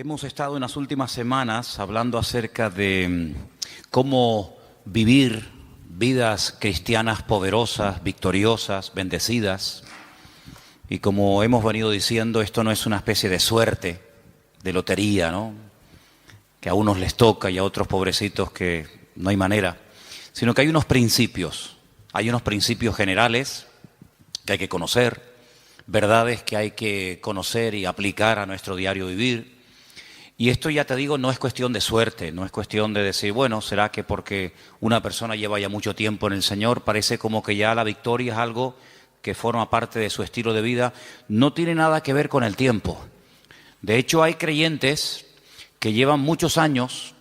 Hemos estado en las últimas semanas hablando acerca de cómo vivir vidas cristianas poderosas, victoriosas, bendecidas. Y como hemos venido diciendo, esto no es una especie de suerte, de lotería, ¿no? Que a unos les toca y a otros pobrecitos que no hay manera. Sino que hay unos principios generales que hay que conocer, verdades que hay que conocer y aplicar a nuestro diario vivir. Y esto, ya te digo, no es cuestión de suerte, no es cuestión de decir, bueno, será que porque una persona lleva ya mucho tiempo en el Señor, parece como que ya la victoria es algo que forma parte de su estilo de vida. No tiene nada que ver con el tiempo. De hecho, hay creyentes que llevan muchos años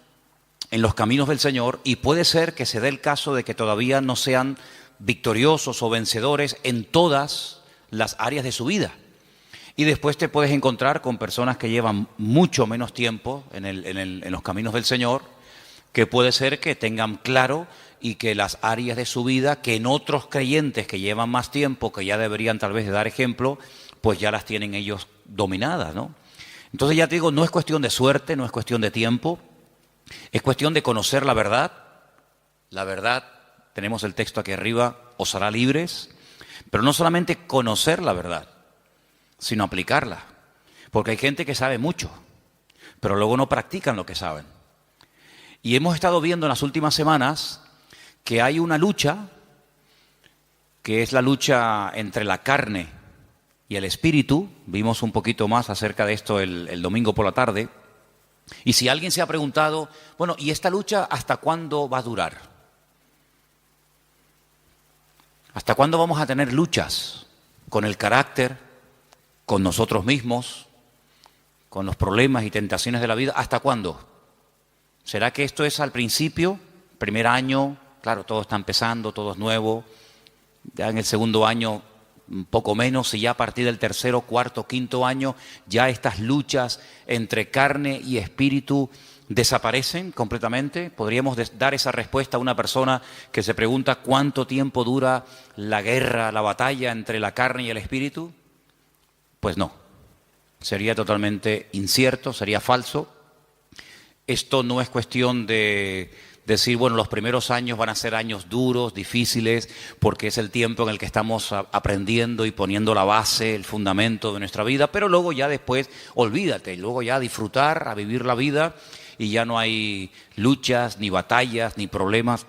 en los caminos del Señor y puede ser que se dé el caso de que todavía no sean victoriosos o vencedores en todas las áreas de su vida. Y después te puedes encontrar con personas que llevan mucho menos tiempo en los caminos del Señor, que puede ser que tengan claro y que las áreas de su vida que en otros creyentes que llevan más tiempo, que ya deberían tal vez de dar ejemplo, pues ya las tienen ellos dominadas, ¿no? Entonces ya te digo, no es cuestión de suerte, no es cuestión de tiempo, es cuestión de conocer la verdad. La verdad, tenemos el texto aquí arriba, os hará libres, pero no solamente conocer la verdad, sino aplicarla. Porque hay gente que sabe mucho, pero luego no practican lo que saben. Y hemos estado viendo en las últimas semanas que hay una lucha, que es la lucha entre la carne y el espíritu. Vimos un poquito más acerca de esto el domingo por la tarde. Y si alguien se ha preguntado, bueno, ¿y esta lucha hasta cuándo va a durar? ¿Hasta cuándo vamos a tener luchas con el carácter, con nosotros mismos, con los problemas y tentaciones de la vida? ¿Hasta cuándo? ¿Será que esto es al principio, primer año? Claro, todo está empezando, todo es nuevo. Ya en el segundo año, un poco menos, y ya a partir del tercero, cuarto, quinto año, ya estas luchas entre carne y espíritu desaparecen completamente. ¿Podríamos dar esa respuesta a una persona que se pregunta cuánto tiempo dura la guerra, la batalla entre la carne y el espíritu? Pues no, sería totalmente incierto, sería falso. Esto no es cuestión de decir, bueno, los primeros años van a ser años duros, difíciles, porque es el tiempo en el que estamos aprendiendo y poniendo la base, el fundamento de nuestra vida, pero luego ya después, olvídate, luego ya a disfrutar, a vivir la vida y ya no hay luchas, ni batallas, ni problemas.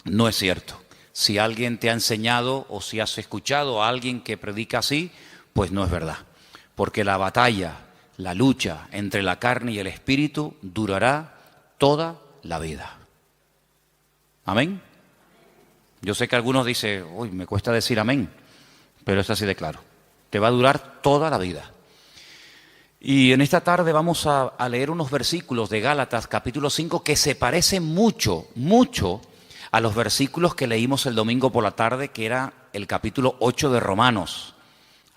No es cierto. Si alguien te ha enseñado o si has escuchado a alguien que predica así, pues no es verdad, porque la batalla, la lucha entre la carne y el espíritu durará toda la vida. ¿Amén? Yo sé que algunos dicen, uy, me cuesta decir amén, pero es así de claro, te va a durar toda la vida. Y en esta tarde vamos a leer unos versículos de Gálatas capítulo 5 que se parecen mucho, mucho a los versículos que leímos el domingo por la tarde, que era el capítulo 8 de Romanos.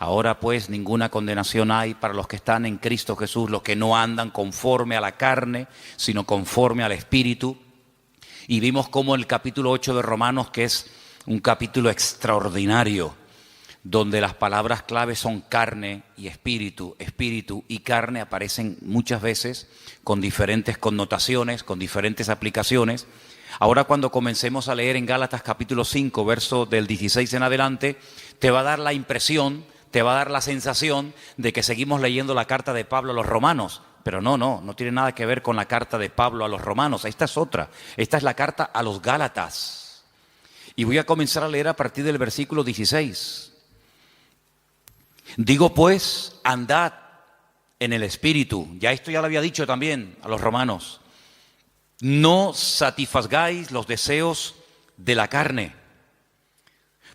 Ahora pues ninguna condenación hay para los que están en Cristo Jesús, los que no andan conforme a la carne, sino conforme al Espíritu. Y vimos cómo el capítulo 8 de Romanos, que es un capítulo extraordinario, donde las palabras claves son carne y espíritu, espíritu y carne, aparecen muchas veces con diferentes connotaciones, con diferentes aplicaciones. Ahora cuando comencemos a leer en Gálatas capítulo 5, verso del 16 en adelante, te va a dar la impresión, te va a dar la sensación de que seguimos leyendo la carta de Pablo a los romanos, pero no tiene nada que ver con la carta de Pablo a los romanos. Esta es otra, esta es la carta a los Gálatas. Y voy a comenzar a leer a partir del versículo 16. Digo pues, andad en el Espíritu. Ya esto ya lo había dicho también a los romanos. No satisfagáis los deseos de la carne,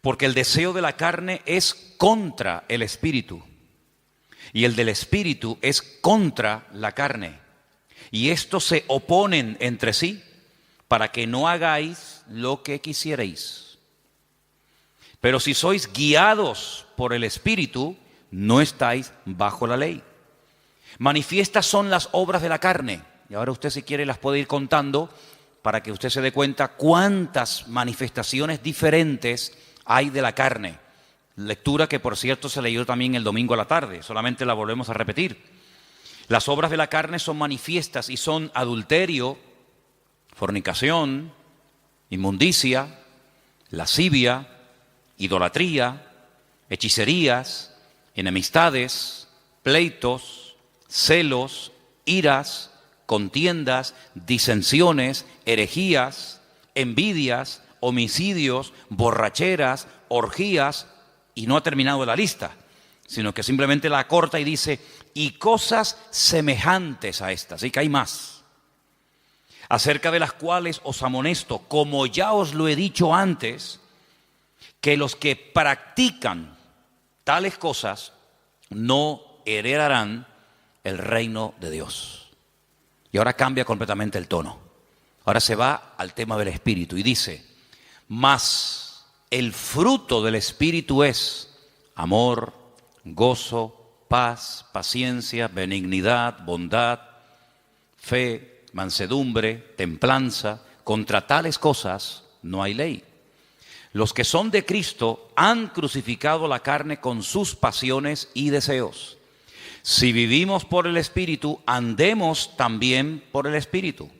porque el deseo de la carne es contra el Espíritu, y el del Espíritu es contra la carne. Y estos se oponen entre sí, para que no hagáis lo que quisierais. Pero si sois guiados por el Espíritu, no estáis bajo la ley. Manifiestas son las obras de la carne. Y ahora usted, si quiere, las puede ir contando para que usted se dé cuenta cuántas manifestaciones diferentes hay de la carne. Lectura que, por cierto, se leyó también el domingo a la tarde, solamente la volvemos a repetir. Las obras de la carne son manifiestas y son adulterio, fornicación, inmundicia, lascivia, idolatría, hechicerías, enemistades, pleitos, celos, iras, contiendas, disensiones, herejías, envidias, homicidios, borracheras, orgías, y no ha terminado la lista, sino que simplemente la acorta y dice, y cosas semejantes a estas, y que hay más, acerca de las cuales os amonesto, como ya os lo he dicho antes, que los que practican tales cosas no heredarán el reino de Dios. Y ahora cambia completamente el tono. Ahora se va al tema del Espíritu y dice, mas el fruto del Espíritu es amor, gozo, paz, paciencia, benignidad, bondad, fe, mansedumbre, templanza. Contra tales cosas no hay ley. Los que son de Cristo han crucificado la carne con sus pasiones y deseos. Si vivimos por el Espíritu, andemos también por el Espíritu.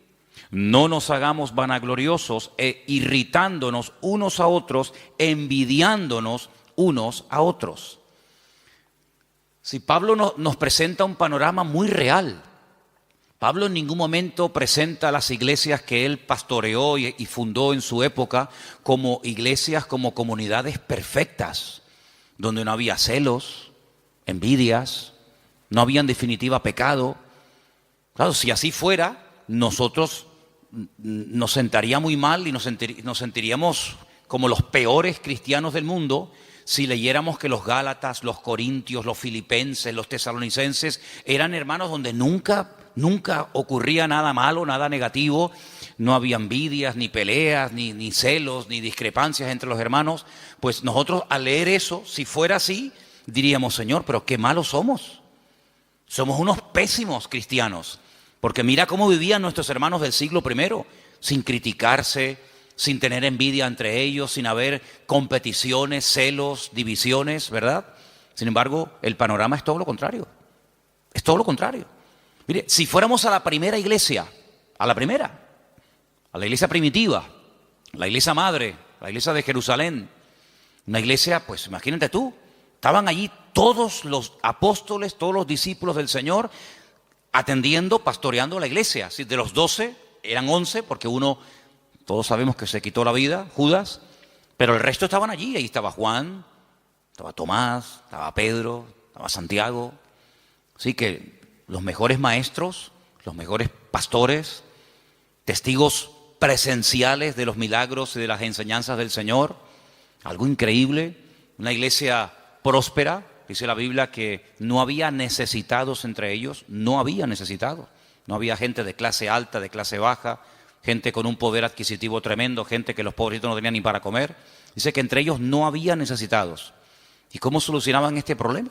No nos hagamos vanagloriosos e irritándonos unos a otros, envidiándonos unos a otros. Si Pablo nos presenta un panorama muy real. Pablo en ningún momento presenta las iglesias que él pastoreó y fundó en su época como iglesias, como comunidades perfectas, donde no había celos, envidias, no había en definitiva pecado. Claro, si así fuera, nosotros nos sentaría muy mal y nos sentiríamos como los peores cristianos del mundo si leyéramos que los Gálatas, los Corintios, los Filipenses, los Tesalonicenses eran hermanos donde nunca ocurría nada malo, nada negativo, no había envidias, ni peleas, ni celos, ni discrepancias entre los hermanos. Pues nosotros al leer eso, si fuera así, diríamos, Señor, pero qué malos somos. Somos unos pésimos cristianos, porque mira cómo vivían nuestros hermanos del siglo I, sin criticarse, sin tener envidia entre ellos, sin haber competiciones, celos, divisiones, ¿verdad? Sin embargo, el panorama es todo lo contrario. Es todo lo contrario. Mire, si fuéramos a la primera iglesia, a la iglesia primitiva, la iglesia madre, la iglesia de Jerusalén, una iglesia, pues imagínate tú, estaban allí todos los apóstoles, todos los discípulos del Señor, atendiendo, pastoreando la iglesia. De los 12, eran 11, porque uno, todos sabemos que se quitó la vida, Judas, pero el resto estaban allí. Ahí estaba Juan, estaba Tomás, estaba Pedro, estaba Santiago. Así que los mejores maestros, los mejores pastores, testigos presenciales de los milagros y de las enseñanzas del Señor. Algo increíble, una iglesia próspera. Dice la Biblia que no había necesitados entre ellos, no había necesitados. No había gente de clase alta, de clase baja, gente con un poder adquisitivo tremendo, gente que los pobrecitos no tenían ni para comer. Dice que entre ellos no había necesitados. ¿Y cómo solucionaban este problema?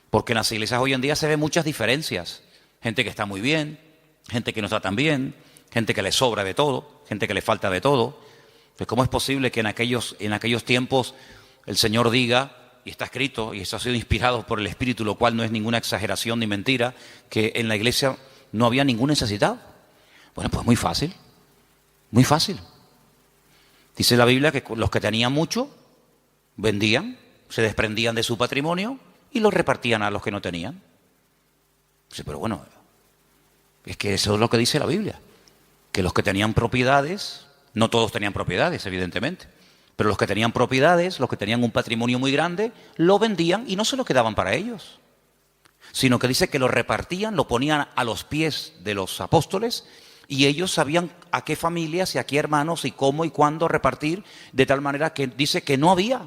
Porque en las iglesias hoy en día se ven muchas diferencias. Gente que está muy bien, gente que no está tan bien, gente que le sobra de todo, gente que le falta de todo. Pues ¿cómo es posible que en aquellos tiempos el Señor diga, y está escrito, y esto ha sido inspirado por el Espíritu, lo cual no es ninguna exageración ni mentira, que en la iglesia no había ningún necesitado? Bueno, pues muy fácil, muy fácil. Dice la Biblia que los que tenían mucho vendían, se desprendían de su patrimonio y lo repartían a los que no tenían. Sí, pero bueno, es que eso es lo que dice la Biblia, que los que tenían propiedades, no todos tenían propiedades, evidentemente, pero los que tenían propiedades, los que tenían un patrimonio muy grande, lo vendían y no se lo quedaban para ellos, sino que dice que lo repartían, lo ponían a los pies de los apóstoles y ellos sabían a qué familias y a qué hermanos y cómo y cuándo repartir, de tal manera que dice que no había.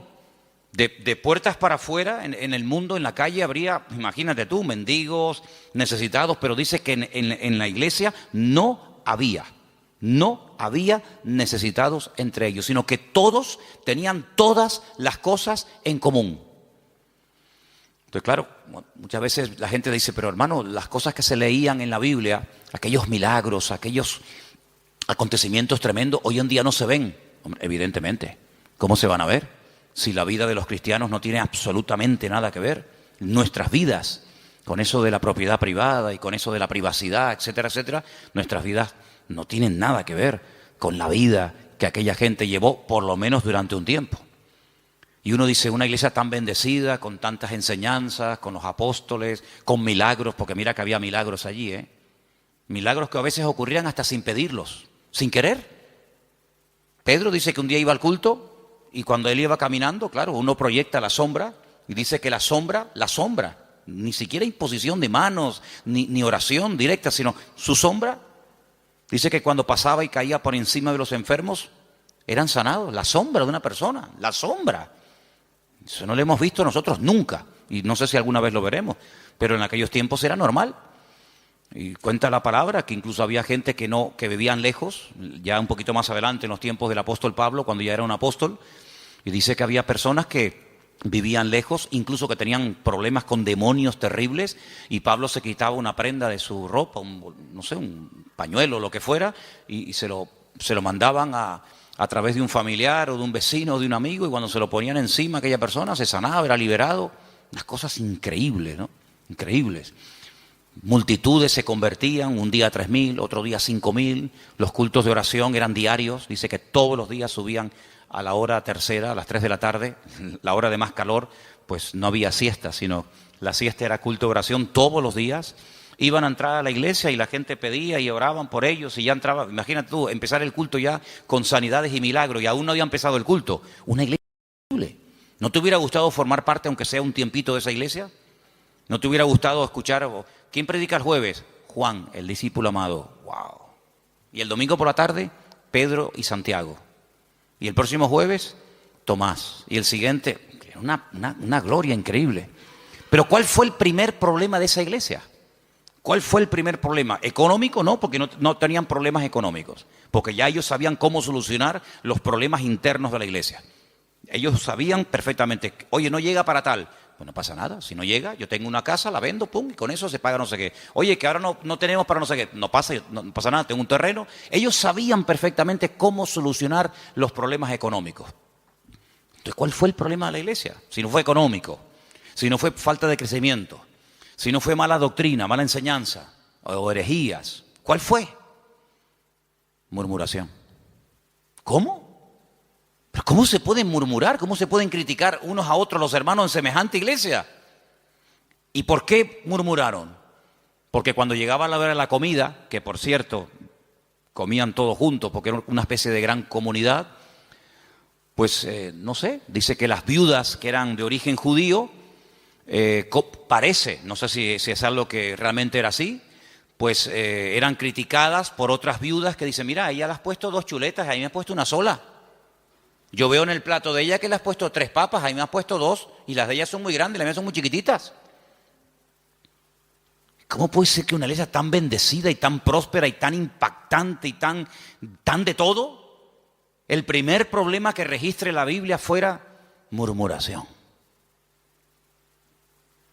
De puertas para afuera, en el mundo, en la calle, habría, imagínate tú, mendigos, necesitados, pero dice que en la iglesia no había necesitados entre ellos, sino que todos tenían todas las cosas en común. Entonces, claro, muchas veces la gente dice, pero hermano, las cosas que se leían en la Biblia, aquellos milagros, aquellos acontecimientos tremendos, hoy en día no se ven. Hombre, evidentemente, ¿cómo se van a ver? Si la vida de los cristianos no tiene absolutamente nada que ver, nuestras vidas con eso de la propiedad privada y con eso de la privacidad, etcétera, etcétera, nuestras vidas no tienen nada que ver con la vida que aquella gente llevó, por lo menos durante un tiempo. Y uno dice, una iglesia tan bendecida, con tantas enseñanzas, con los apóstoles, con milagros, porque mira que había milagros allí, milagros que a veces ocurrían hasta sin pedirlos, sin querer. Pedro dice que un día iba al culto y cuando él iba caminando, claro, uno proyecta la sombra y dice que la sombra, ni siquiera imposición de manos, ni oración directa, sino su sombra. Dice que cuando pasaba y caía por encima de los enfermos, eran sanados. La sombra de una persona, la sombra. Eso no lo hemos visto nosotros nunca. Y no sé si alguna vez lo veremos. Pero en aquellos tiempos era normal. Y cuenta la palabra que incluso había gente que vivían lejos, ya un poquito más adelante en los tiempos del apóstol Pablo, cuando ya era un apóstol. Y dice que había personas que vivían lejos, incluso que tenían problemas con demonios terribles, y Pablo se quitaba una prenda de su ropa, un pañuelo o lo que fuera, y se lo mandaban a través de un familiar o de un vecino o de un amigo, y cuando se lo ponían encima aquella persona se sanaba, era liberado. Unas cosas increíbles, ¿no? Increíbles. Multitudes se convertían, un día 3.000, otro día 5.000, los cultos de oración eran diarios, dice que todos los días subían a la hora tercera, a las 3 de la tarde, la hora de más calor, pues no había siesta, sino la siesta era culto de oración todos los días. Iban a entrar a la iglesia y la gente pedía y oraban por ellos y ya entraba. Imagínate tú, empezar el culto ya con sanidades y milagros y aún no había empezado el culto. Una iglesia increíble. ¿No te hubiera gustado formar parte, aunque sea un tiempito, de esa iglesia? ¿No te hubiera gustado escuchar? ¿Quién predica el jueves? Juan, el discípulo amado. ¡Wow! Y el domingo por la tarde, Pedro y Santiago. Y el próximo jueves, Tomás. Y el siguiente, una gloria increíble. Pero ¿cuál fue el primer problema de esa iglesia? ¿Cuál fue el primer problema? ¿Económico? No, porque no tenían problemas económicos. Porque ya ellos sabían cómo solucionar los problemas internos de la iglesia. Ellos sabían perfectamente, oye, no llega para tal. Pues no pasa nada, si no llega, yo tengo una casa, la vendo, pum, y con eso se paga no sé qué. Oye, que ahora no tenemos para no sé qué. No pasa nada, tengo un terreno. Ellos sabían perfectamente cómo solucionar los problemas económicos. Entonces, ¿cuál fue el problema de la iglesia? Si no fue económico, si no fue falta de crecimiento, si no fue mala doctrina, mala enseñanza o herejías, ¿cuál fue? Murmuración. ¿Cómo? ¿Pero cómo se pueden murmurar? ¿Cómo se pueden criticar unos a otros los hermanos en semejante iglesia? ¿Y por qué murmuraron? Porque cuando llegaba la hora de la comida, que por cierto, comían todos juntos porque era una especie de gran comunidad, pues no sé, dice que las viudas que eran de origen judío, parece, no sé si es algo que realmente era así, pues eran criticadas por otras viudas que dicen, mira, ella le has puesto 2 chuletas, a mí me has puesto una sola. Yo veo en el plato de ella que le has puesto 3 papas, a mí me has puesto 2, y las de ella son muy grandes, las mías son muy chiquititas. ¿Cómo puede ser que una iglesia tan bendecida y tan próspera y tan impactante y tan de todo, el primer problema que registre la Biblia fuera murmuración?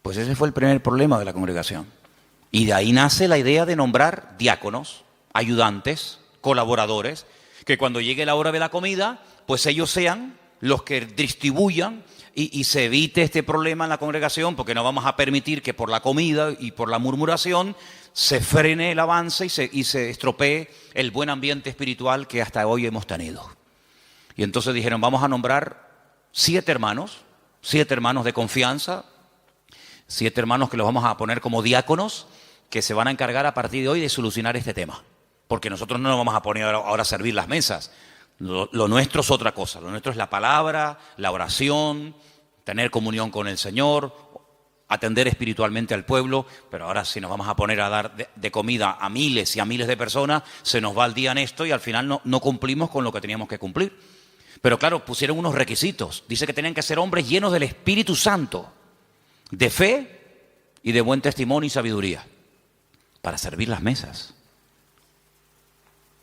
Pues ese fue el primer problema de la congregación. Y de ahí nace la idea de nombrar diáconos, ayudantes, colaboradores, que cuando llegue la hora de la comida, pues ellos sean los que distribuyan y se evite este problema en la congregación, porque no vamos a permitir que por la comida y por la murmuración se frene el avance y se estropee el buen ambiente espiritual que hasta hoy hemos tenido. Y entonces dijeron, vamos a nombrar 7 hermanos de confianza, 7 hermanos que los vamos a poner como diáconos, que se van a encargar a partir de hoy de solucionar este tema. Porque nosotros no nos vamos a poner ahora a servir las mesas. Lo nuestro es otra cosa. Lo nuestro es la palabra, la oración, tener comunión con el Señor, atender espiritualmente al pueblo. Pero ahora si nos vamos a poner a dar de comida a miles y a miles de personas, se nos va el día en esto y al final no cumplimos con lo que teníamos que cumplir. Pero claro, pusieron unos requisitos. Dice que tenían que ser hombres llenos del Espíritu Santo, de fe y de buen testimonio y sabiduría, para servir las mesas.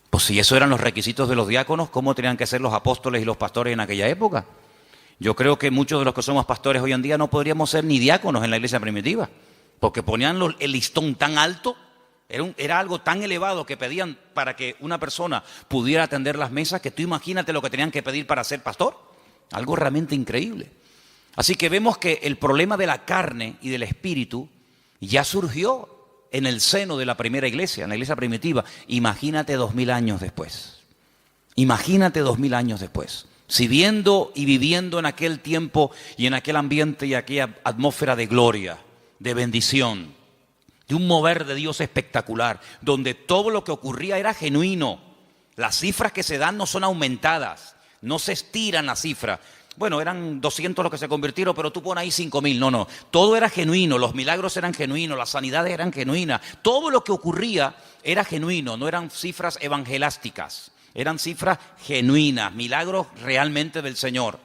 Pues si eso eran los requisitos de los diáconos, ¿cómo tenían que ser los apóstoles y los pastores en aquella época? Yo creo que muchos de los que somos pastores hoy en día no podríamos ser ni diáconos en la iglesia primitiva, porque ponían el listón tan alto, era algo tan elevado que pedían para que una persona pudiera atender las mesas, que tú imagínate lo que tenían que pedir para ser pastor. Algo realmente increíble. Así que vemos que el problema de la carne y del espíritu Ya surgió en el seno de la primera iglesia, en la iglesia primitiva. Imagínate 2000 años después. Imagínate 2000 años después. Si viendo y viviendo en aquel tiempo y en aquel ambiente y aquella atmósfera de gloria, de bendición, de un mover de Dios espectacular, donde todo lo que ocurría era genuino. Las cifras que se dan no son aumentadas, no se estiran las cifras. Bueno, eran 200 los que se convirtieron, pero tú pones ahí 5000. No. Todo era genuino, los milagros eran genuinos, las sanidades eran genuinas. Todo lo que ocurría era genuino, no eran cifras evangelásticas. Eran cifras genuinas, milagros realmente del Señor.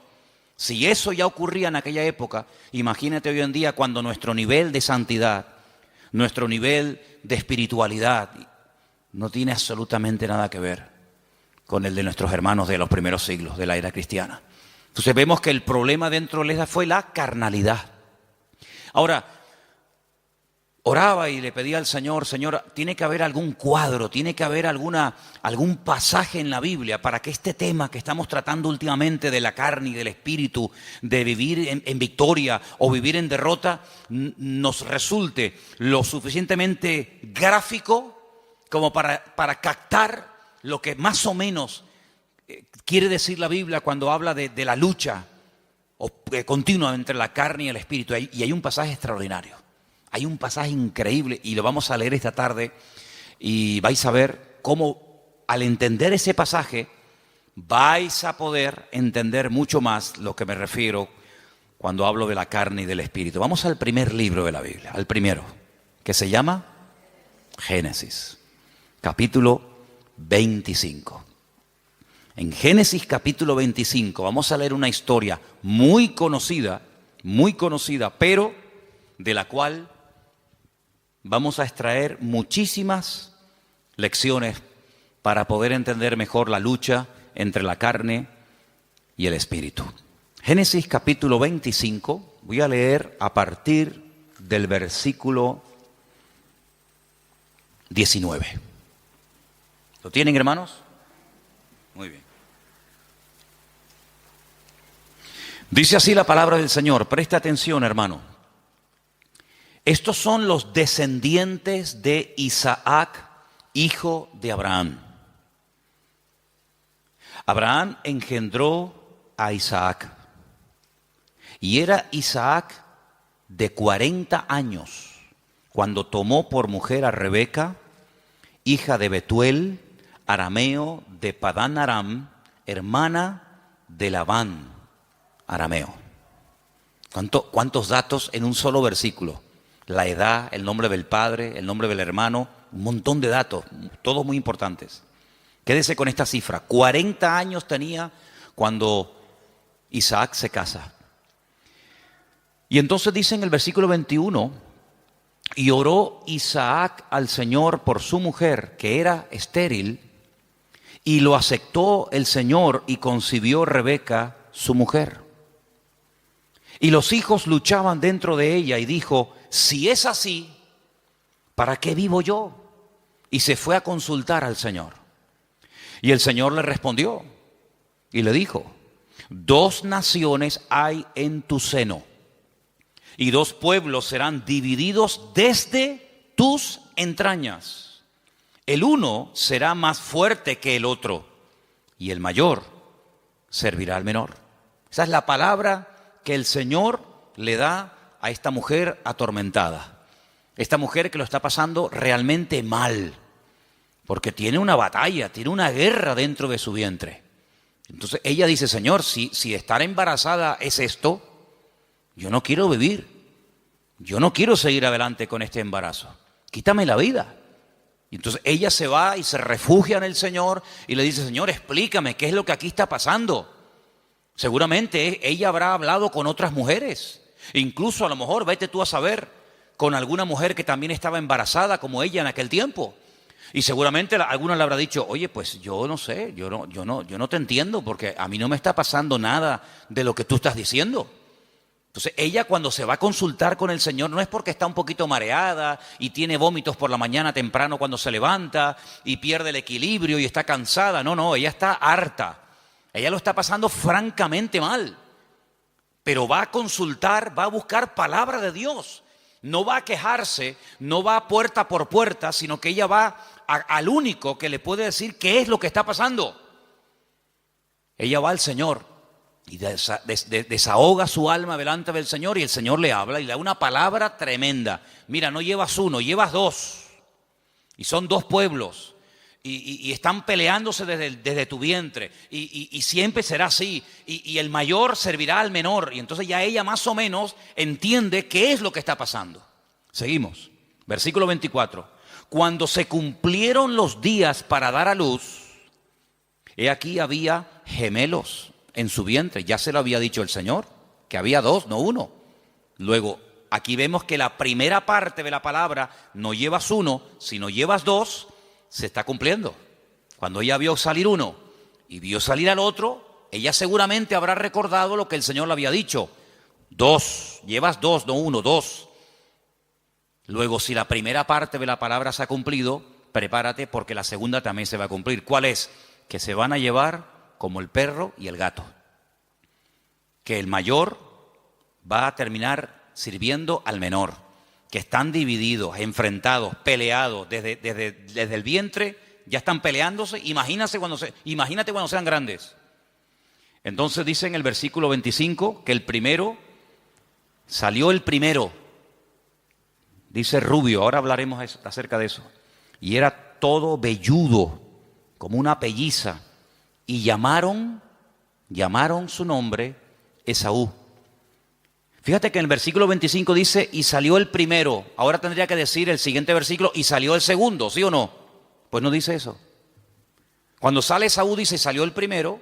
Si eso ya ocurría en aquella época, imagínate hoy en día cuando nuestro nivel de santidad, nuestro nivel de espiritualidad no tiene absolutamente nada que ver con el de nuestros hermanos de los primeros siglos de la era cristiana. Entonces vemos que el problema dentro de la iglesia fue la carnalidad. Ahora, oraba y le pedía al Señor, Señor, tiene que haber algún cuadro, tiene que haber algún pasaje en la Biblia para que este tema que estamos tratando últimamente de la carne y del espíritu, de vivir en victoria o vivir en derrota, nos resulte lo suficientemente gráfico como para captar lo que más o menos quiere decir la Biblia cuando habla de la lucha continua entre la carne y el espíritu. Y hay un pasaje extraordinario. Hay un pasaje increíble y lo vamos a leer esta tarde y vais a ver cómo al entender ese pasaje vais a poder entender mucho más lo que me refiero cuando hablo de la carne y del espíritu. Vamos al primer libro de la Biblia, al primero, que se llama Génesis, capítulo 25. En Génesis capítulo 25 vamos a leer una historia muy conocida, pero de la cual vamos a extraer muchísimas lecciones para poder entender mejor la lucha entre la carne y el espíritu. Génesis capítulo 25, voy a leer a partir del versículo 19. ¿Lo tienen, hermanos? Muy bien. Dice así la palabra del Señor, presta atención, hermano. Estos son los descendientes de Isaac, hijo de Abraham. Abraham engendró a Isaac. Y era Isaac de 40 años cuando tomó por mujer a Rebeca, hija de Betuel, arameo de Padán Aram, hermana de Labán, arameo. ¿Cuántos datos en un solo versículo? La edad, el nombre del padre, el nombre del hermano, un montón de datos, todos muy importantes. Quédese con esta cifra, 40 años tenía cuando Isaac se casa. Y entonces dice en el versículo 21, y oró Isaac al Señor por su mujer, que era estéril, y lo aceptó el Señor y concibió Rebeca, su mujer. Y los hijos luchaban dentro de ella y dijo, si es así, ¿para qué vivo yo? Y se fue a consultar al Señor. Y el Señor le respondió y le dijo, 2 naciones hay en tu seno y 2 pueblos serán divididos desde tus entrañas. El uno será más fuerte que el otro y el mayor servirá al menor. Esa es la palabra que el Señor le da a esta mujer atormentada. Esta mujer que lo está pasando realmente mal, porque tiene una batalla, tiene una guerra dentro de su vientre. Entonces ella dice, Señor, si estar embarazada es esto, yo no quiero vivir, yo no quiero seguir adelante con este embarazo, quítame la vida. Y entonces ella se va y se refugia en el Señor y le dice, Señor, explícame qué es lo que aquí está pasando. Seguramente ella habrá hablado con otras mujeres, incluso a lo mejor, vete tú a saber, con alguna mujer que también estaba embarazada como ella en aquel tiempo. Y seguramente alguna le habrá dicho, oye, pues yo no sé, yo no te entiendo porque a mí no me está pasando nada de lo que tú estás diciendo. Entonces ella cuando se va a consultar con el Señor no es porque está un poquito mareada y tiene vómitos por la mañana temprano cuando se levanta y pierde el equilibrio y está cansada. No, ella está harta. Ella lo está pasando francamente mal. Pero va a consultar, va a buscar palabra de Dios. No va a quejarse, no va puerta por puerta, sino que ella va al único que le puede decir qué es lo que está pasando. Ella va al Señor y desahoga su alma delante del Señor, y el Señor le habla y le da una palabra tremenda. Mira, no llevas uno, llevas dos. Y son dos pueblos. Y están peleándose desde tu vientre. Y siempre será así. Y el mayor servirá al menor. Y entonces ya ella más o menos entiende qué es lo que está pasando. Seguimos. Versículo 24. Cuando se cumplieron los días para dar a luz, he aquí había gemelos en su vientre. Ya se lo había dicho el Señor, que había dos, no uno. Luego, aquí vemos que la primera parte de la palabra, no llevas uno, sino llevas dos, se está cumpliendo. Cuando ella vio salir uno y vio salir al otro, ella seguramente habrá recordado lo que el Señor le había dicho. Dos, llevas dos, no uno, dos. Luego, si la primera parte de la palabra se ha cumplido, prepárate porque la segunda también se va a cumplir. ¿Cuál es? Que se van a llevar como el perro y el gato. Que el mayor va a terminar sirviendo al menor. Que están divididos, enfrentados, peleados desde el vientre, ya están peleándose. Imagínate cuando sean grandes. Entonces dice en el versículo 25 que salió el primero. Dice rubio, ahora hablaremos acerca de eso. Y era todo velludo, como una pelliza. Y llamaron su nombre Esaú. Fíjate que en el versículo 25 dice, y salió el primero. Ahora tendría que decir el siguiente versículo, y salió el segundo, ¿sí o no? Pues no dice eso. Cuando sale Esaú dice, salió el primero,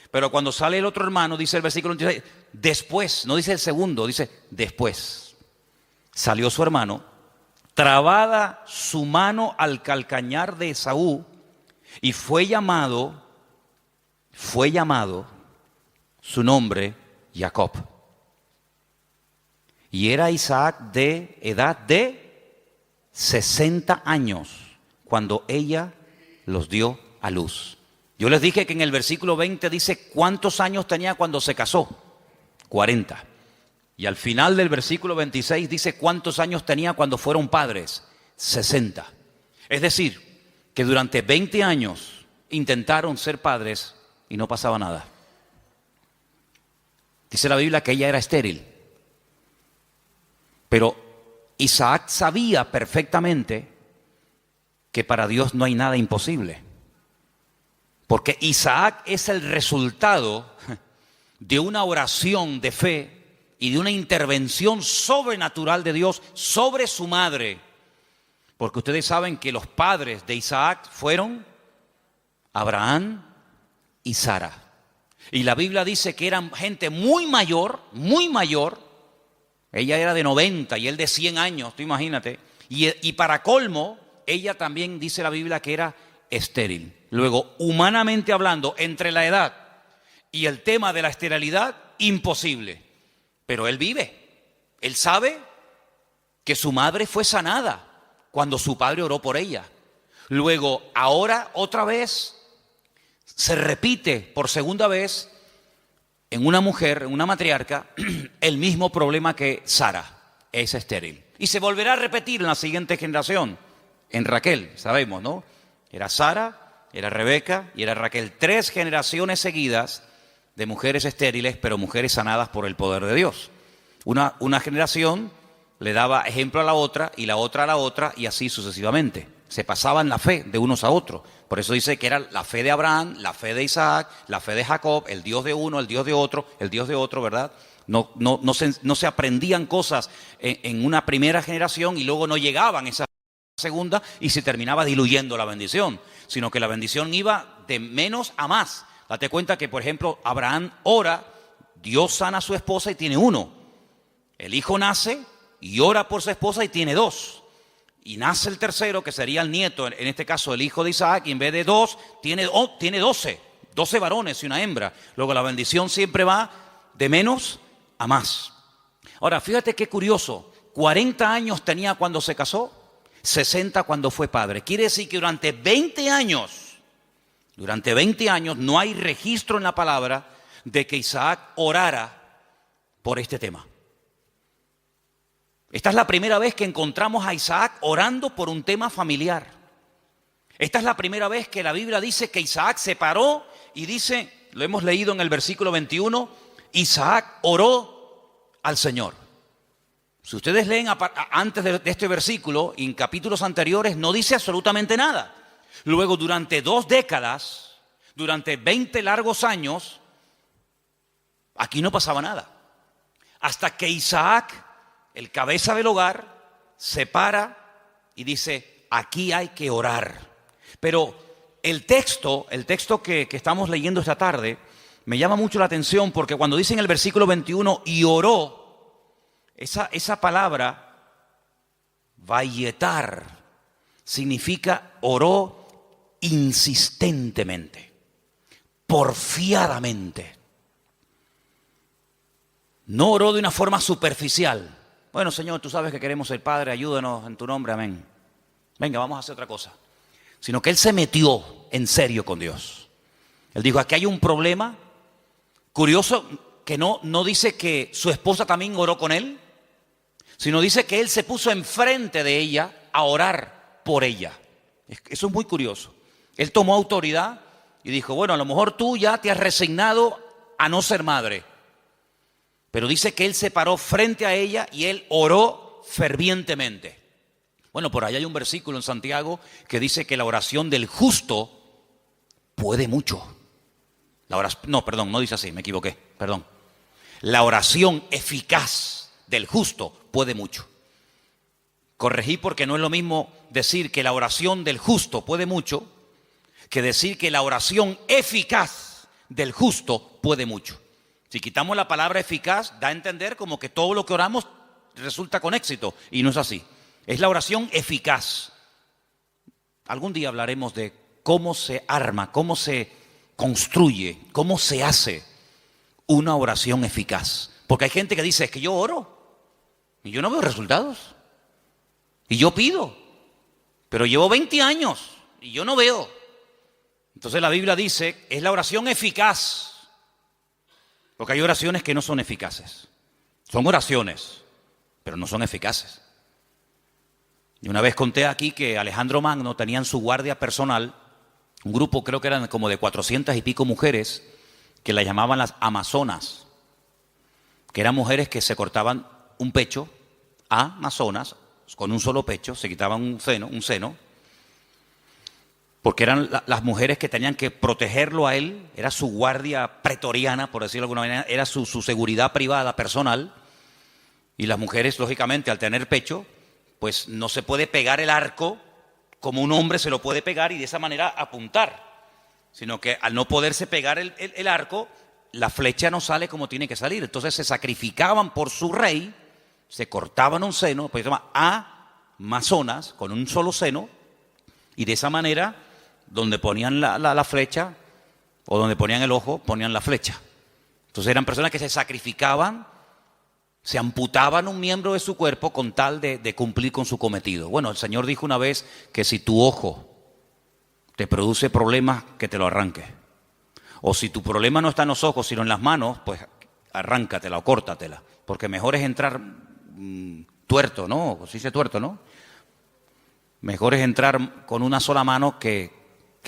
pero cuando sale el otro hermano, dice el versículo 26, después, no dice el segundo, dice después. Salió su hermano, trabada su mano al calcañar de Esaú, y fue llamado su nombre Jacob. Y era Isaac de edad de 60 años cuando ella los dio a luz. Yo les dije que en el versículo 20 dice cuántos años tenía cuando se casó. 40. Y al final del versículo 26 dice cuántos años tenía cuando fueron padres. 60. Es decir, que durante 20 años intentaron ser padres y no pasaba nada. Dice la Biblia que ella era estéril. Pero Isaac sabía perfectamente que para Dios no hay nada imposible. Porque Isaac es el resultado de una oración de fe y de una intervención sobrenatural de Dios sobre su madre. Porque ustedes saben que los padres de Isaac fueron Abraham y Sara. Y la Biblia dice que eran gente muy mayor. Ella era de 90 y él de 100 años, tú imagínate. Y para colmo, ella también dice la Biblia que era estéril. Luego, humanamente hablando, entre la edad y el tema de la esterilidad, imposible. Pero él vive. Él sabe que su madre fue sanada cuando su padre oró por ella. Luego, ahora otra vez se repite por segunda vez en una mujer, en una matriarca, el mismo problema que Sara, es estéril. Y se volverá a repetir en la siguiente generación, en Raquel, sabemos, ¿no? Era Sara, era Rebeca y era Raquel. 3 generaciones seguidas de mujeres estériles, pero mujeres sanadas por el poder de Dios. Una generación le daba ejemplo a la otra y la otra a la otra y así sucesivamente. Se pasaban la fe de unos a otros. Por eso dice que era la fe de Abraham, la fe de Isaac, la fe de Jacob, el Dios de uno, el Dios de otro, ¿verdad? No se aprendían cosas en una primera generación y luego no llegaban esa segunda y se terminaba diluyendo la bendición, sino que la bendición iba de menos a más. Date cuenta que, por ejemplo, Abraham ora, Dios sana a su esposa y tiene 1. El hijo nace y ora por su esposa y tiene 2. Y nace el tercero, que sería el nieto, en este caso el hijo de Isaac, y en vez de 2, tiene 12 varones y una hembra. Luego la bendición siempre va de menos a más. Ahora, fíjate qué curioso, 40 años tenía cuando se casó, 60 cuando fue padre. Quiere decir que durante 20 años no hay registro en la palabra de que Isaac orara por este tema. Esta es la primera vez que encontramos a Isaac orando por un tema familiar. Esta es la primera vez que la Biblia dice que Isaac se paró y dice, lo hemos leído en el versículo 21, Isaac oró al Señor. Si ustedes leen antes de este versículo, en capítulos anteriores, no dice absolutamente nada. Luego, durante 2 décadas, durante 20 largos años, aquí no pasaba nada. Hasta que Isaac, el cabeza del hogar, se para y dice, aquí hay que orar. Pero el texto que estamos leyendo esta tarde me llama mucho la atención porque cuando dice en el versículo 21 y oró, esa palabra vayetar significa oró insistentemente, porfiadamente. No oró de una forma superficial. Bueno, Señor, tú sabes que queremos ser Padre, ayúdanos en tu nombre, amén. Venga, vamos a hacer otra cosa. Sino que él se metió en serio con Dios. Él dijo, aquí hay un problema. Curioso que no dice que su esposa también oró con él, sino dice que él se puso enfrente de ella a orar por ella. Eso es muy curioso. Él tomó autoridad y dijo, bueno, a lo mejor tú ya te has resignado a no ser madre. Pero dice que él se paró frente a ella y él oró fervientemente. Bueno, por ahí hay un versículo en Santiago que dice que la oración del justo puede mucho. No dice así, me equivoqué, perdón. La oración eficaz del justo puede mucho. Corregí porque no es lo mismo decir que la oración del justo puede mucho que decir que la oración eficaz del justo puede mucho. Si quitamos la palabra eficaz, da a entender como que todo lo que oramos resulta con éxito, y no es así. Es la oración eficaz. Algún día hablaremos de cómo se arma, cómo se construye, cómo se hace una oración eficaz. Porque hay gente que dice, es que yo oro y yo no veo resultados. Y yo pido, pero llevo 20 años y yo no veo. Entonces la Biblia dice, es la oración eficaz. Porque hay oraciones que no son eficaces. Son oraciones, pero no son eficaces. Y una vez conté aquí que Alejandro Magno tenía en su guardia personal un grupo, creo que eran como de 400 y pico mujeres, que la llamaban las amazonas, que eran mujeres que se cortaban un pecho, amazonas, con un solo pecho, se quitaban un seno, porque eran las mujeres que tenían que protegerlo a él, era su guardia pretoriana, por decirlo de alguna manera, era su seguridad privada, personal, y las mujeres, lógicamente, al tener pecho, pues no se puede pegar el arco como un hombre se lo puede pegar y de esa manera apuntar, sino que al no poderse pegar el arco, la flecha no sale como tiene que salir. Entonces se sacrificaban por su rey, se cortaban un seno, pues se llama amazonas, con un solo seno, y de esa manera, donde ponían la flecha, o donde ponían el ojo, ponían la flecha. Entonces eran personas que se sacrificaban, se amputaban un miembro de su cuerpo con tal de cumplir con su cometido. Bueno, el Señor dijo una vez que si tu ojo te produce problemas, que te lo arranque. O si tu problema no está en los ojos, sino en las manos, pues arráncatela o córtatela. Porque mejor es entrar tuerto, ¿no? Se dice tuerto, ¿no? Mejor es entrar con una sola mano que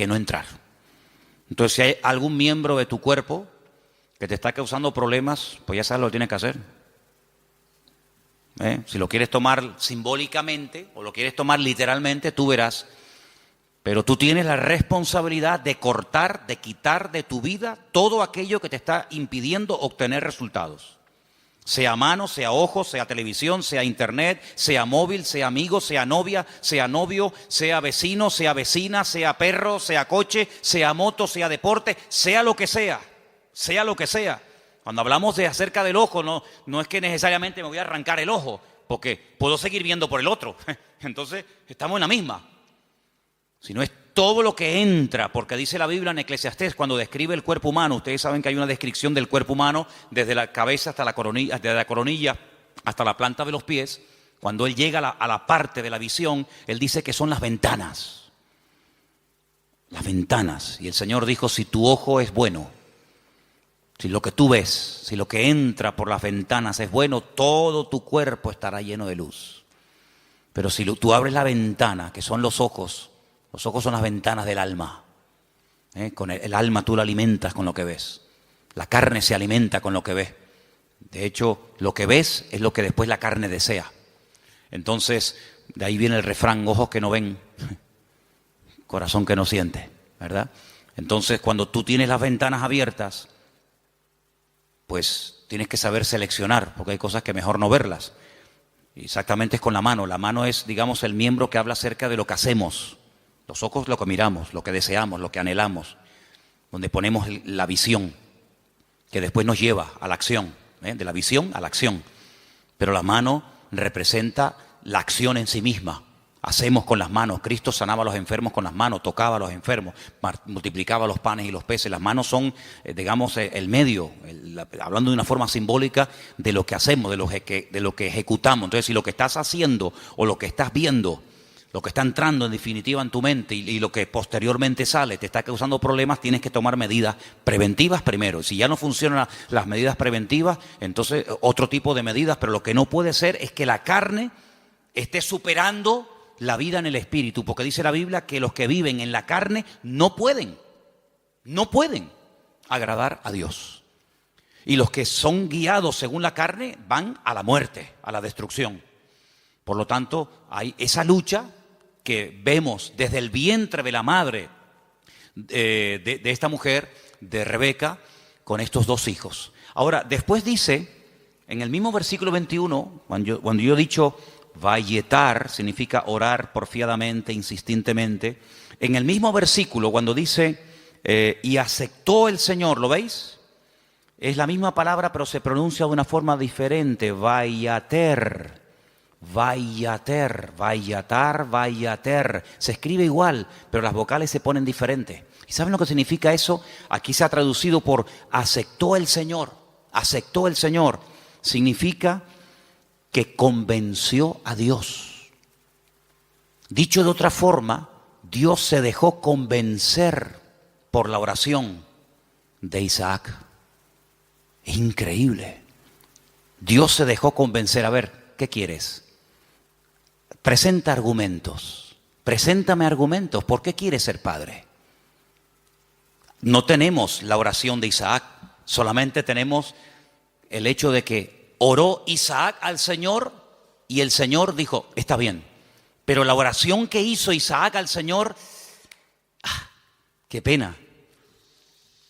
no entrar. Entonces, si hay algún miembro de tu cuerpo que te está causando problemas, pues ya sabes lo que tienes que hacer. Si lo quieres tomar simbólicamente o lo quieres tomar literalmente, tú verás. Pero tú tienes la responsabilidad de cortar, de quitar de tu vida todo aquello que te está impidiendo obtener resultados. Sea mano, sea ojo, sea televisión, sea internet, sea móvil, sea amigo, sea novia, sea novio, sea vecino, sea vecina, sea perro, sea coche, sea moto, sea deporte, sea lo que sea, sea lo que sea. Cuando hablamos de acerca del ojo, no es que necesariamente me voy a arrancar el ojo, porque puedo seguir viendo por el otro. Entonces, estamos en la misma. Sino es todo lo que entra, porque dice la Biblia en Eclesiastés, cuando describe el cuerpo humano, ustedes saben que hay una descripción del cuerpo humano desde la cabeza hasta la coronilla, desde la coronilla hasta la planta de los pies. Cuando él llega a la parte de la visión, él dice que son las ventanas. Las ventanas. Y el Señor dijo, si tu ojo es bueno, Si lo que tú ves, si lo que entra por las ventanas es bueno, todo tu cuerpo estará lleno de luz. Pero si tú abres la ventana, que son los ojos son las ventanas del alma. Con el alma tú la alimentas con lo que ves. La carne se alimenta con lo que ves. De hecho, lo que ves es lo que después la carne desea. Entonces, de ahí viene el refrán, ojos que no ven, corazón que no siente, ¿verdad? Entonces, cuando tú tienes las ventanas abiertas, pues tienes que saber seleccionar, porque hay cosas que mejor no verlas. Exactamente es con la mano. La mano es, digamos, el miembro que habla acerca de lo que hacemos. Los ojos lo que miramos, lo que deseamos, lo que anhelamos, donde ponemos la visión, que después nos lleva a la acción, de la visión a la acción. Pero la mano representa la acción en sí misma. Hacemos con las manos. Cristo sanaba a los enfermos con las manos, tocaba a los enfermos, multiplicaba los panes y los peces. Las manos son, digamos, el medio, hablando de una forma simbólica de lo que hacemos, de lo que ejecutamos. Entonces, si lo que estás haciendo o lo que estás viendo, lo que está entrando en definitiva en tu mente y lo que posteriormente sale te está causando problemas, tienes que tomar medidas preventivas primero. Si ya no funcionan las medidas preventivas, entonces otro tipo de medidas, pero lo que no puede ser es que la carne esté superando la vida en el espíritu, porque dice la Biblia que los que viven en la carne no pueden agradar a Dios. Y los que son guiados según la carne van a la muerte, a la destrucción. Por lo tanto, hay esa lucha que vemos desde el vientre de la madre de esta mujer, de Rebeca, con estos dos hijos. Ahora, después dice, en el mismo versículo 21, cuando yo he dicho vayetar, significa orar porfiadamente, insistentemente, en el mismo versículo, cuando dice, y aceptó el Señor, ¿lo veis? Es la misma palabra, pero se pronuncia de una forma diferente, vayater. Vayater, vayatar, vayater. Se escribe igual, pero las vocales se ponen diferentes. ¿Y saben lo que significa eso? Aquí se ha traducido por aceptó el Señor. Aceptó el Señor. Significa que convenció a Dios. Dicho de otra forma, Dios se dejó convencer por la oración de Isaac. Es increíble. Dios se dejó convencer. A ver, ¿qué quieres? Presenta argumentos. Preséntame argumentos. ¿Por qué quieres ser padre? No tenemos la oración de Isaac. Solamente tenemos el hecho de que oró Isaac al Señor y el Señor dijo, está bien. Pero la oración que hizo Isaac al Señor, qué pena,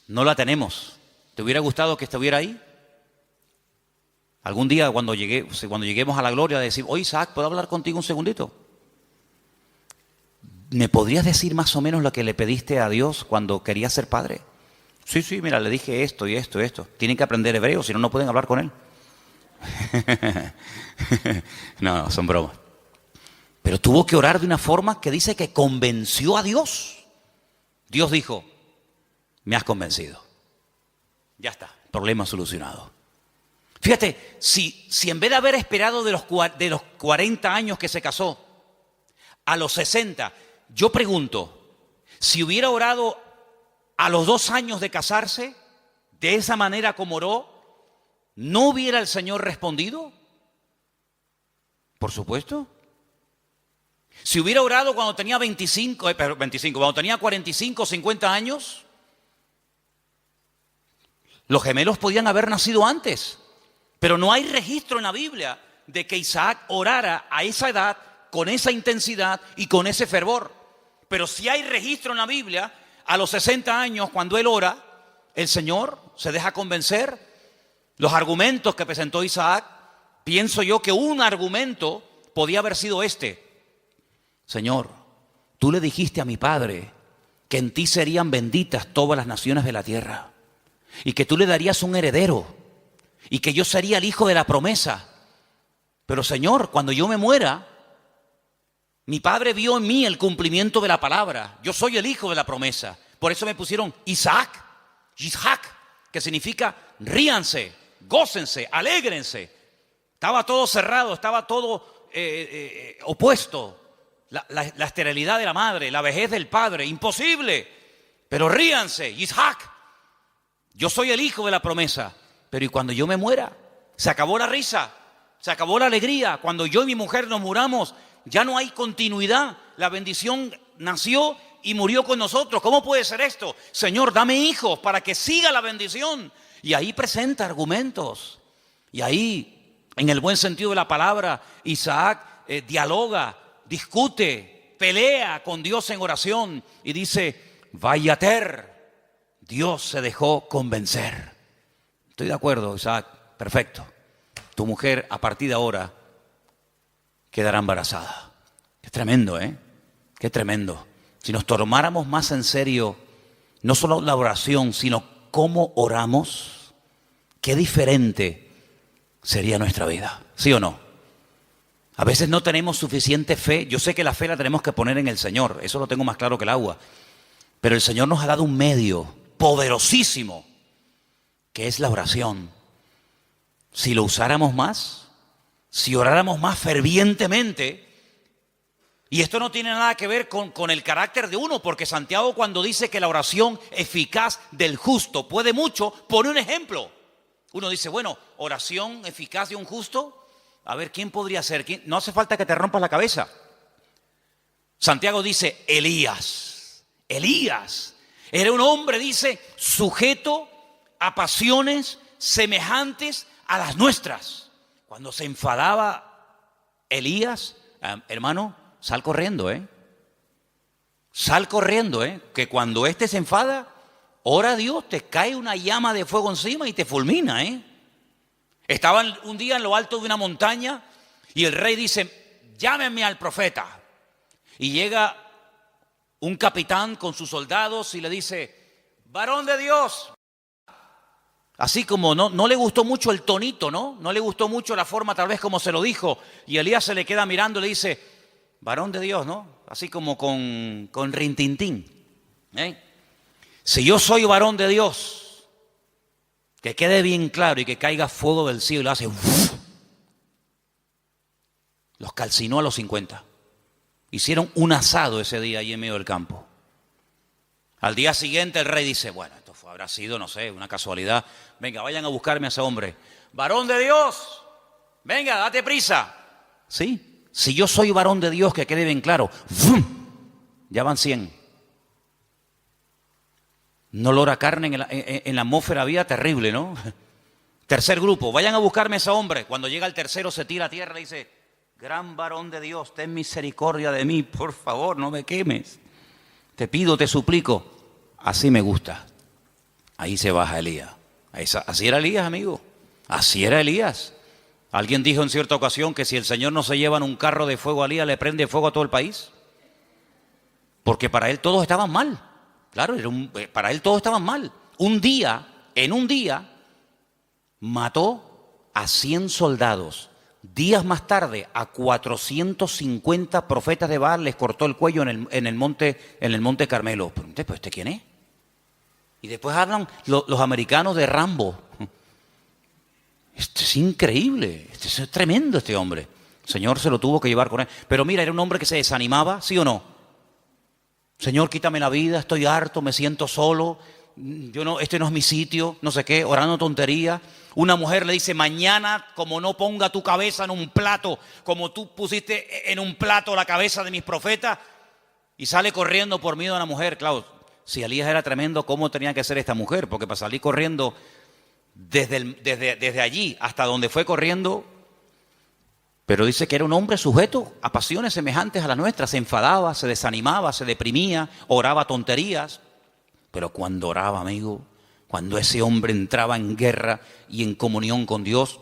no la tenemos. ¿Te hubiera gustado que estuviera ahí? Algún día cuando lleguemos a la gloria decir, oye Isaac, ¿puedo hablar contigo un segundito? ¿Me podrías decir más o menos lo que le pediste a Dios cuando querías ser padre? Sí, mira, le dije esto y esto y esto. Tienen que aprender hebreo, si no, no pueden hablar con él. No, son bromas. Pero tuvo que orar de una forma que dice que convenció a Dios. Dios dijo, me has convencido. Ya está, problema solucionado. Fíjate, si en vez de haber esperado de los 40 años que se casó, a los 60, yo pregunto, si hubiera orado a los 2 años de casarse, de esa manera como oró, ¿no hubiera el Señor respondido? Por supuesto. Si hubiera orado cuando tenía cuando tenía 45, 50 años, los gemelos podían haber nacido antes. Pero no hay registro en la Biblia de que Isaac orara a esa edad, con esa intensidad y con ese fervor. Pero sí hay registro en la Biblia, a los 60 años, cuando él ora, el Señor se deja convencer. Los argumentos que presentó Isaac, pienso yo que un argumento podía haber sido este. Señor, tú le dijiste a mi padre que en ti serían benditas todas las naciones de la tierra y que tú le darías un heredero. Y que yo sería el hijo de la promesa. Pero Señor, cuando yo me muera, mi padre vio en mí el cumplimiento de la palabra. Yo soy el hijo de la promesa. Por eso me pusieron Isaac, que significa ríanse, gócense, alégrense. Estaba todo cerrado, estaba todo opuesto. La esterilidad de la madre, la vejez del padre, imposible. Pero ríanse, Isaac. Yo soy el hijo de la promesa, pero ¿y cuando yo me muera? Se acabó la risa, se acabó la alegría. Cuando yo y mi mujer nos muramos, ya no hay continuidad. La bendición nació y murió con nosotros. ¿Cómo puede ser esto? Señor, dame hijos para que siga la bendición. Y ahí presenta argumentos. Y ahí, en el buen sentido de la palabra, Isaac dialoga, discute, pelea con Dios en oración y dice, Vayater, Dios se dejó convencer. Estoy de acuerdo, Isaac, perfecto. Tu mujer a partir de ahora quedará embarazada. Qué tremendo, ¿eh? Qué tremendo. Si nos tomáramos más en serio, no solo la oración, sino cómo oramos, qué diferente sería nuestra vida, ¿sí o no? A veces no tenemos suficiente fe. Yo sé que la fe la tenemos que poner en el Señor, eso lo tengo más claro que el agua. Pero el Señor nos ha dado un medio poderosísimo, que es la oración. Si lo usáramos más, si oráramos más fervientemente, y esto no tiene nada que ver con el carácter de uno, porque Santiago cuando dice que la oración eficaz del justo puede mucho, pone un ejemplo. Uno dice, bueno, oración eficaz de un justo, a ver, ¿quién podría ser? ¿Quién? No hace falta que te rompas la cabeza. Santiago dice, Elías era un hombre, dice, sujeto a pasiones semejantes a las nuestras. Cuando se enfadaba Elías, hermano, sal corriendo, Sal corriendo, que cuando éste se enfada, ora a Dios, te cae una llama de fuego encima y te fulmina, Estaban un día en lo alto de una montaña y el rey dice, llámenme al profeta. Y llega un capitán con sus soldados y le dice, varón de Dios. Así como no le gustó mucho el tonito, ¿no? No le gustó mucho la forma tal vez como se lo dijo. Y Elías se le queda mirando y le dice, varón de Dios, ¿no? Así como con rintintín. Si yo soy varón de Dios, que quede bien claro y que caiga fuego del cielo y lo hace. Los calcinó a los 50. Hicieron un asado ese día ahí en medio del campo. Al día siguiente el rey dice, bueno, esto habrá sido, no sé, una casualidad. Venga, vayan a buscarme a ese hombre. Varón de Dios, venga, date prisa. Sí, si yo soy varón de Dios, que quede bien claro. ¡Fum! Ya van 100. Un olor a carne en la atmósfera había terrible, ¿no? Tercer grupo, vayan a buscarme a ese hombre. Cuando llega el tercero se tira a tierra y dice, gran varón de Dios, ten misericordia de mí, por favor, no me quemes. Te pido, te suplico. Así me gusta. Ahí se baja Elías. Así era Elías, amigo. Así era Elías. Alguien dijo en cierta ocasión que si el Señor no se lleva en un carro de fuego a Elías, le prende fuego a todo el país. Porque para él todos estaban mal. Claro, para él todos estaban mal. En un día, mató a 100 soldados. Días más tarde, a 450 profetas de Baal les cortó el cuello en el monte Carmelo. ¿Pero este quién es? Y después hablan los americanos de Rambo. Esto es increíble, es tremendo este hombre. El Señor se lo tuvo que llevar con él. Pero mira, era un hombre que se desanimaba, ¿sí o no? Señor, quítame la vida, estoy harto, me siento solo, este no es mi sitio, no sé qué, orando tonterías. Una mujer le dice, mañana como no ponga tu cabeza en un plato, como tú pusiste en un plato la cabeza de mis profetas, y sale corriendo por miedo a una mujer. Claro, si Elías era tremendo, ¿cómo tenía que ser esta mujer? Porque para salir corriendo desde allí hasta donde fue corriendo. Pero dice que era un hombre sujeto a pasiones semejantes a las nuestras. Se enfadaba, se desanimaba, se deprimía, oraba tonterías. Pero cuando oraba, amigo, cuando ese hombre entraba en guerra y en comunión con Dios,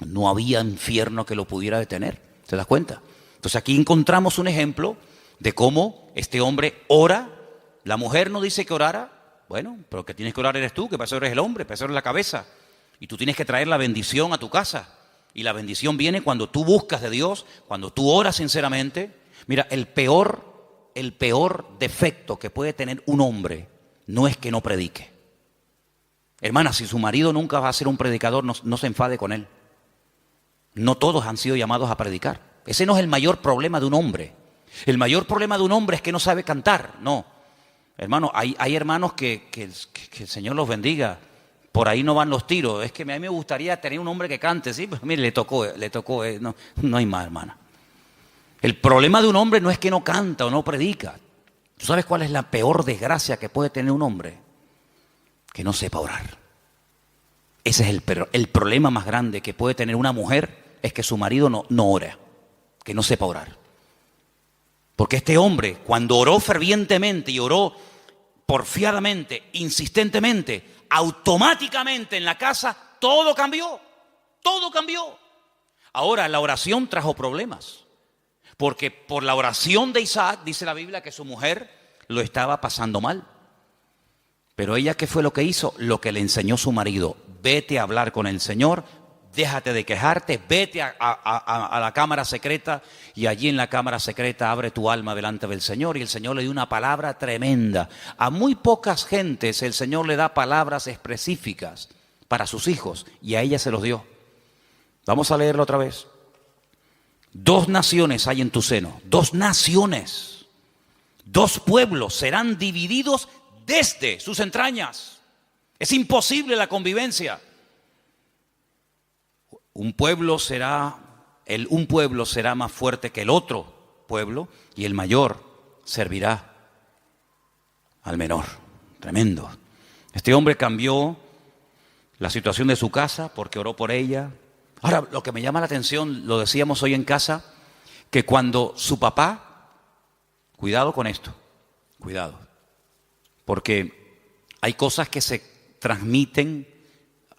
no había infierno que lo pudiera detener. ¿Te das cuenta? Entonces aquí encontramos un ejemplo de cómo este hombre ora. La mujer no dice que orara. Bueno, pero que tienes que orar eres tú, que para eso eres el hombre, para eso eres la cabeza. Y tú tienes que traer la bendición a tu casa. Y la bendición viene cuando tú buscas de Dios, cuando tú oras sinceramente. Mira, el peor defecto que puede tener un hombre no es que no predique. Hermana, si su marido nunca va a ser un predicador, no se enfade con él. No todos han sido llamados a predicar. Ese no es el mayor problema de un hombre. El mayor problema de un hombre es que no sabe cantar. No. Hermano, hay hermanos que el Señor los bendiga. Por ahí no van los tiros. Es que a mí me gustaría tener un hombre que cante, sí, pues mire, le tocó, no, no hay más, hermana. El problema de un hombre no es que no canta o no predica. ¿Tú sabes cuál es la peor desgracia que puede tener un hombre? Que no sepa orar. Ese es el problema más grande que puede tener una mujer, es que su marido no ora, que no sepa orar. Porque este hombre, cuando oró fervientemente y oró porfiadamente, insistentemente, automáticamente en la casa, todo cambió, todo cambió. Ahora, la oración trajo problemas, porque por la oración de Isaac, dice la Biblia, que su mujer lo estaba pasando mal. Pero ella, ¿qué fue lo que hizo? Lo que le enseñó su marido: vete a hablar con el Señor, déjate de quejarte, vete a la cámara secreta, y allí en la cámara secreta abre tu alma delante del Señor. Y el Señor le dio una palabra tremenda. A muy pocas gentes el Señor le da palabras específicas para sus hijos, y a ella se los dio. Vamos a leerlo otra vez. 2 naciones hay en tu seno, 2 naciones, 2 pueblos serán divididos desde sus entrañas. Es imposible la convivencia. Un pueblo será más fuerte que el otro pueblo, y el mayor servirá al menor. Tremendo. Este hombre cambió la situación de su casa porque oró por ella. Ahora, lo que me llama la atención, lo decíamos hoy en casa, que cuando su papá, cuidado con esto, cuidado, porque hay cosas que se transmiten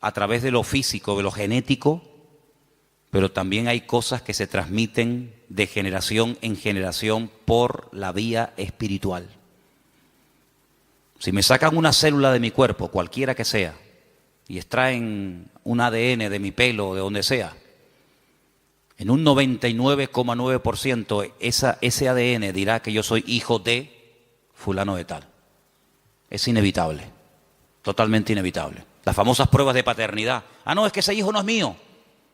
a través de lo físico, de lo genético, pero también hay cosas que se transmiten de generación en generación por la vía espiritual. Si me sacan una célula de mi cuerpo, cualquiera que sea, y extraen un ADN de mi pelo o de donde sea, en un 99,9% ese ADN dirá que yo soy hijo de fulano de tal. Es inevitable, totalmente inevitable. Las famosas pruebas de paternidad. Ah, no, es que ese hijo no es mío.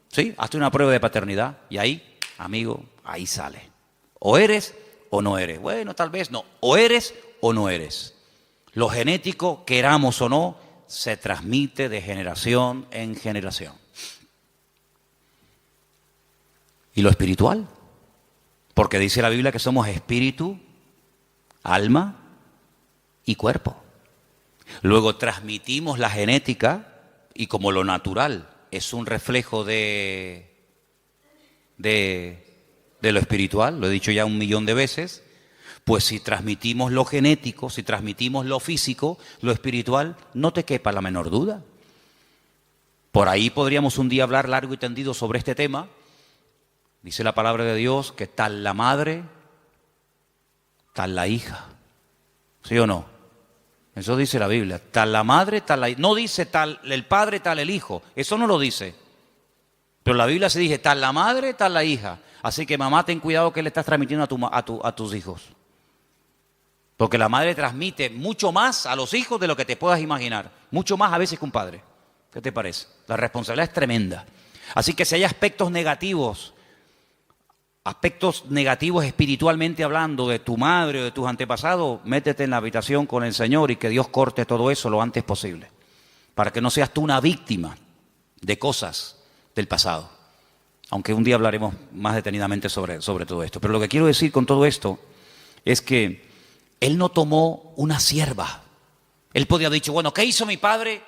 Sí, hazte una prueba de paternidad y ahí, amigo, ahí sale. O eres o no eres. Bueno, tal vez no. O eres o no eres. Lo genético, queramos o no, se transmite de generación en generación. ¿Y lo espiritual? Porque dice la Biblia que somos espíritu, alma y cuerpo. Luego transmitimos la genética, y como lo natural es un reflejo de lo espiritual, lo he dicho ya 1.000.000 de veces, pues si transmitimos lo genético, si transmitimos lo físico, lo espiritual, no te quepa la menor duda. Por ahí podríamos un día hablar largo y tendido sobre este tema. Dice la palabra de Dios que tal la madre, tal la hija. ¿Sí o no? Eso dice la Biblia. Tal la madre, tal la hija. No dice tal el padre, tal el hijo. Eso no lo dice. Pero la Biblia se dice tal la madre, tal la hija. Así que mamá, ten cuidado que le estás transmitiendo a tus hijos. Porque la madre transmite mucho más a los hijos de lo que te puedas imaginar. Mucho más a veces que un padre. ¿Qué te parece? La responsabilidad es tremenda. Así que si hay aspectos negativos espiritualmente hablando de tu madre o de tus antepasados, métete en la habitación con el Señor y que Dios corte todo eso lo antes posible. Para que no seas tú una víctima de cosas del pasado. Aunque un día hablaremos más detenidamente sobre todo esto. Pero lo que quiero decir con todo esto es que él no tomó una sierva. Él podía haber dicho, bueno, ¿qué hizo mi padre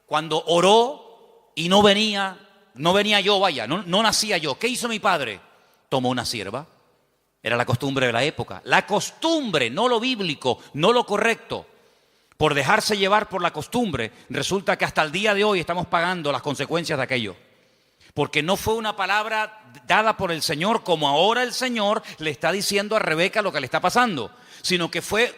cuando oró y no venía yo, no nacía yo? ¿Qué hizo mi padre? Tomó una sierva. Era la costumbre de la época. La costumbre, no lo bíblico, no lo correcto. Por dejarse llevar por la costumbre, resulta que hasta el día de hoy estamos pagando las consecuencias de aquello. Porque no fue una palabra dada por el Señor como ahora el Señor le está diciendo a Rebeca lo que le está pasando, sino que fue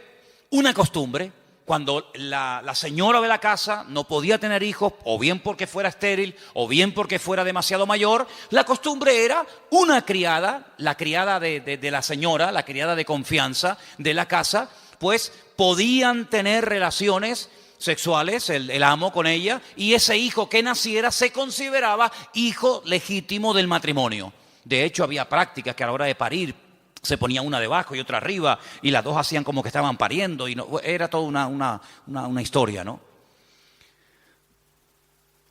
una costumbre. Cuando la señora de la casa no podía tener hijos, o bien porque fuera estéril, o bien porque fuera demasiado mayor, la costumbre era una criada, la criada de la señora, la criada de confianza de la casa, pues podían tener relaciones sexuales, el amo con ella, y ese hijo que naciera se consideraba hijo legítimo del matrimonio. De hecho, había prácticas que a la hora de parir se ponía una debajo y otra arriba, y las dos hacían como que estaban pariendo, y no, era toda una historia, ¿no?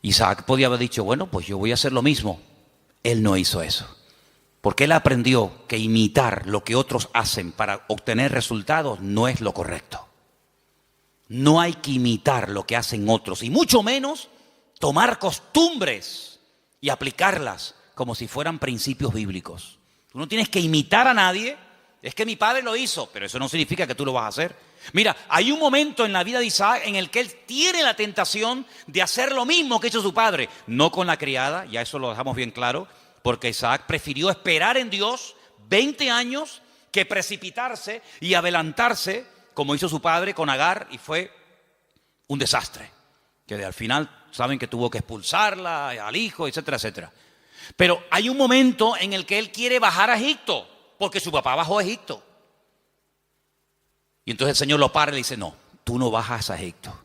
Isaac podía haber dicho, bueno, pues yo voy a hacer lo mismo. Él no hizo eso. Porque él aprendió que imitar lo que otros hacen para obtener resultados no es lo correcto. No hay que imitar lo que hacen otros y mucho menos tomar costumbres y aplicarlas como si fueran principios bíblicos. Tú no tienes que imitar a nadie. Es que mi padre lo hizo, pero eso no significa que tú lo vas a hacer. Mira, hay un momento en la vida de Isaac en el que él tiene la tentación de hacer lo mismo que hizo su padre. No con la criada, ya eso lo dejamos bien claro, porque Isaac prefirió esperar en Dios 20 años que precipitarse y adelantarse, como hizo su padre con Agar, y fue un desastre. Que al final saben que tuvo que expulsarla, al hijo, etcétera, etcétera. Pero hay un momento en el que él quiere bajar a Egipto, porque su papá bajó a Egipto. Y entonces el Señor lo para y le dice, no, tú no bajas a Egipto.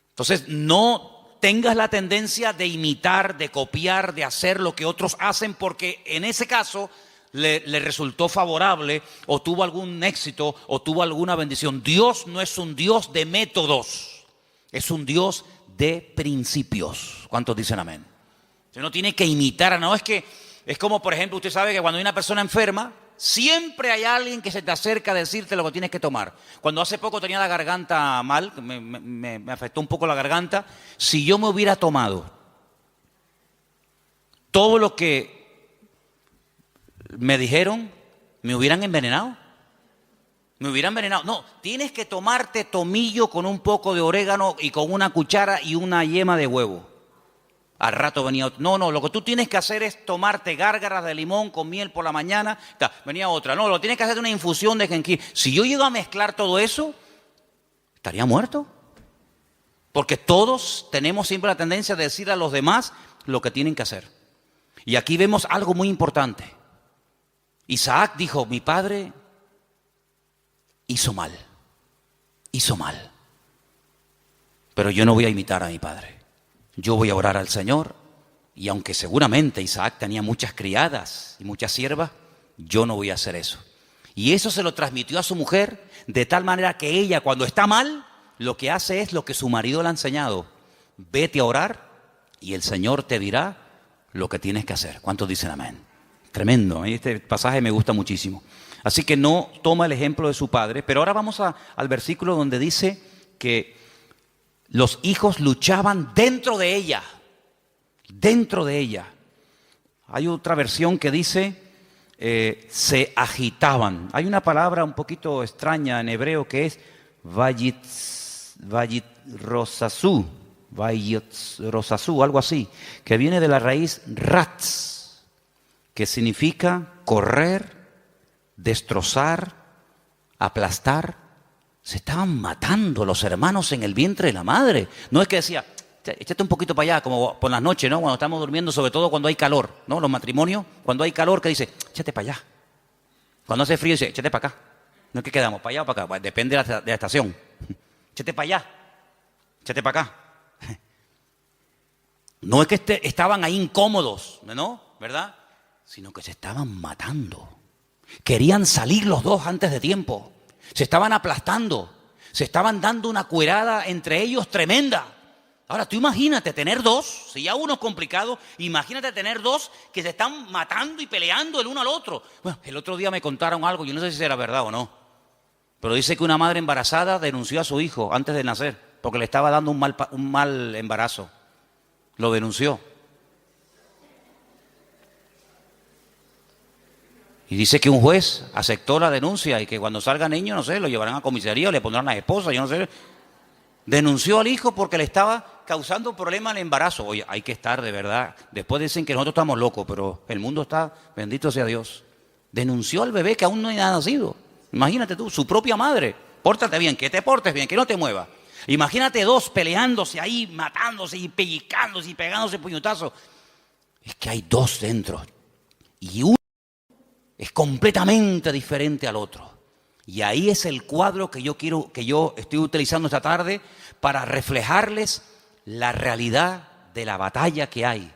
Entonces no tengas la tendencia de imitar, de copiar, de hacer lo que otros hacen, porque en ese caso le resultó favorable o tuvo algún éxito o tuvo alguna bendición. Dios no es un Dios de métodos, es un Dios de principios. ¿Cuántos dicen amén? Usted no tiene que imitar, no es que, es como por ejemplo, usted sabe que cuando hay una persona enferma, siempre hay alguien que se te acerca a decirte lo que tienes que tomar. Cuando hace poco tenía la garganta mal, me afectó un poco la garganta, si yo me hubiera tomado todo lo que me dijeron, me hubieran envenenado. Me hubieran envenenado. No, tienes que tomarte tomillo con un poco de orégano y con una cuchara y una yema de huevo. Al rato venía otro. No, lo que tú tienes que hacer es tomarte gárgaras de limón con miel por la mañana. Venía otra. No, lo tienes que hacer de una infusión de jengibre. Si yo llego a mezclar todo eso, estaría muerto. Porque todos tenemos siempre la tendencia de decir a los demás lo que tienen que hacer. Y aquí vemos algo muy importante. Isaac dijo, mi padre hizo mal. Pero yo no voy a imitar a mi padre. Yo voy a orar al Señor, y aunque seguramente Isaac tenía muchas criadas y muchas siervas, yo no voy a hacer eso. Y eso se lo transmitió a su mujer, de tal manera que ella, cuando está mal, lo que hace es lo que su marido le ha enseñado. Vete a orar y el Señor te dirá lo que tienes que hacer. ¿Cuántos dicen amén? Tremendo, este pasaje me gusta muchísimo. Así que no toma el ejemplo de su padre, pero ahora vamos al versículo donde dice que los hijos luchaban dentro de ella. Dentro de ella. Hay otra versión que dice se agitaban. Hay una palabra un poquito extraña en hebreo que es vayitrosasú, algo así, que viene de la raíz ratz, que significa correr, destrozar, aplastar. Se estaban matando los hermanos en el vientre de la madre. No es que decía, échate un poquito para allá, como por las noches, ¿no? Cuando estamos durmiendo, sobre todo cuando hay calor, ¿no? Los matrimonios, cuando hay calor, que dice, échate para allá. Cuando hace frío, dice, échate para acá. No es que quedamos, para allá o para acá, depende de la estación. Échate para allá, échate para acá. No es que estaban ahí incómodos, ¿no? ¿Verdad? Sino que se estaban matando. Querían salir los dos antes de tiempo. Se estaban aplastando, se estaban dando una cuerada entre ellos tremenda. Ahora tú imagínate tener dos, si ya uno es complicado, imagínate tener dos que se están matando y peleando el uno al otro. Bueno, el otro día me contaron algo, yo no sé si era verdad o no, pero dice que una madre embarazada denunció a su hijo antes de nacer, porque le estaba dando un mal embarazo. Lo denunció. Y dice que un juez aceptó la denuncia y que cuando salga niño, no sé, lo llevarán a comisaría o le pondrán las esposas, yo no sé. Denunció al hijo porque le estaba causando problemas al embarazo. Oye, hay que estar de verdad. Después dicen que nosotros estamos locos, pero el mundo está, bendito sea Dios. Denunció al bebé que aún no ha nacido. Imagínate tú, su propia madre. Pórtate bien, que te portes bien, que no te muevas. Imagínate dos peleándose ahí, matándose y pellizcándose y pegándose puñetazos. Es que hay dos dentro. Y uno es completamente diferente al otro. Y ahí es el cuadro que yo estoy utilizando esta tarde para reflejarles la realidad de la batalla que hay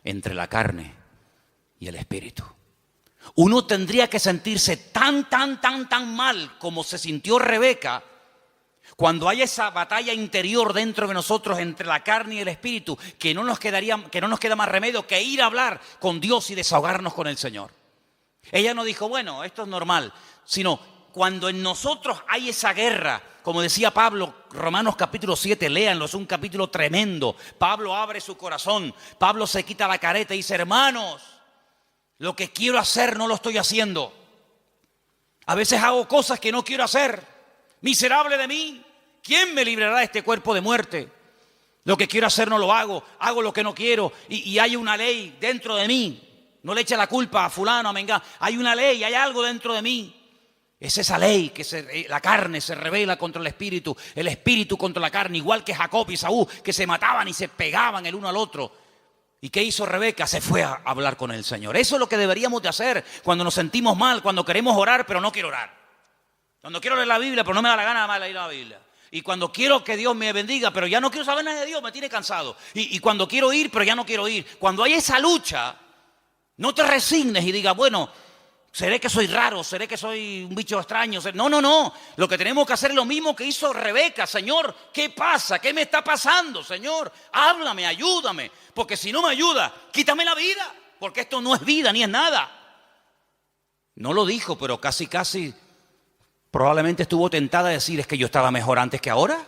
entre la carne y el espíritu. Uno tendría que sentirse tan mal como se sintió Rebeca Cuando hay esa batalla interior dentro de nosotros entre la carne y el espíritu, que no nos queda más remedio que ir a hablar con Dios y desahogarnos con el Señor. Ella no dijo, bueno, esto es normal, sino cuando en nosotros hay esa guerra, como decía Pablo, Romanos capítulo 7, léanlo, es un capítulo tremendo. Pablo abre su corazón, Pablo se quita la careta y dice, hermanos, lo que quiero hacer no lo estoy haciendo. A veces hago cosas que no quiero hacer. Miserable de mí, ¿quién me librará de este cuerpo de muerte? Lo que quiero hacer no lo hago, hago lo que no quiero y hay una ley dentro de mí. No le eche la culpa a fulano, a mengano. Hay una ley, hay algo dentro de mí. Es esa ley que la carne se rebela contra el espíritu contra la carne, igual que Jacob y Esaú, que se mataban y se pegaban el uno al otro. ¿Y qué hizo Rebeca? Se fue a hablar con el Señor. Eso es lo que deberíamos de hacer cuando nos sentimos mal, cuando queremos orar, pero no quiero orar. Cuando quiero leer la Biblia, pero no me da la gana de leer la Biblia. Y cuando quiero que Dios me bendiga, pero ya no quiero saber nada de Dios, me tiene cansado. Y cuando quiero ir, pero ya no quiero ir. Cuando hay esa lucha, no te resignes y digas, bueno, seré que soy raro, seré que soy un bicho extraño. No. Lo que tenemos que hacer es lo mismo que hizo Rebeca. Señor, ¿qué pasa? ¿Qué me está pasando, Señor? Háblame, ayúdame. Porque si no me ayuda, quítame la vida. Porque esto no es vida ni es nada. No lo dijo, pero casi probablemente estuvo tentada a decir, es que yo estaba mejor antes que ahora.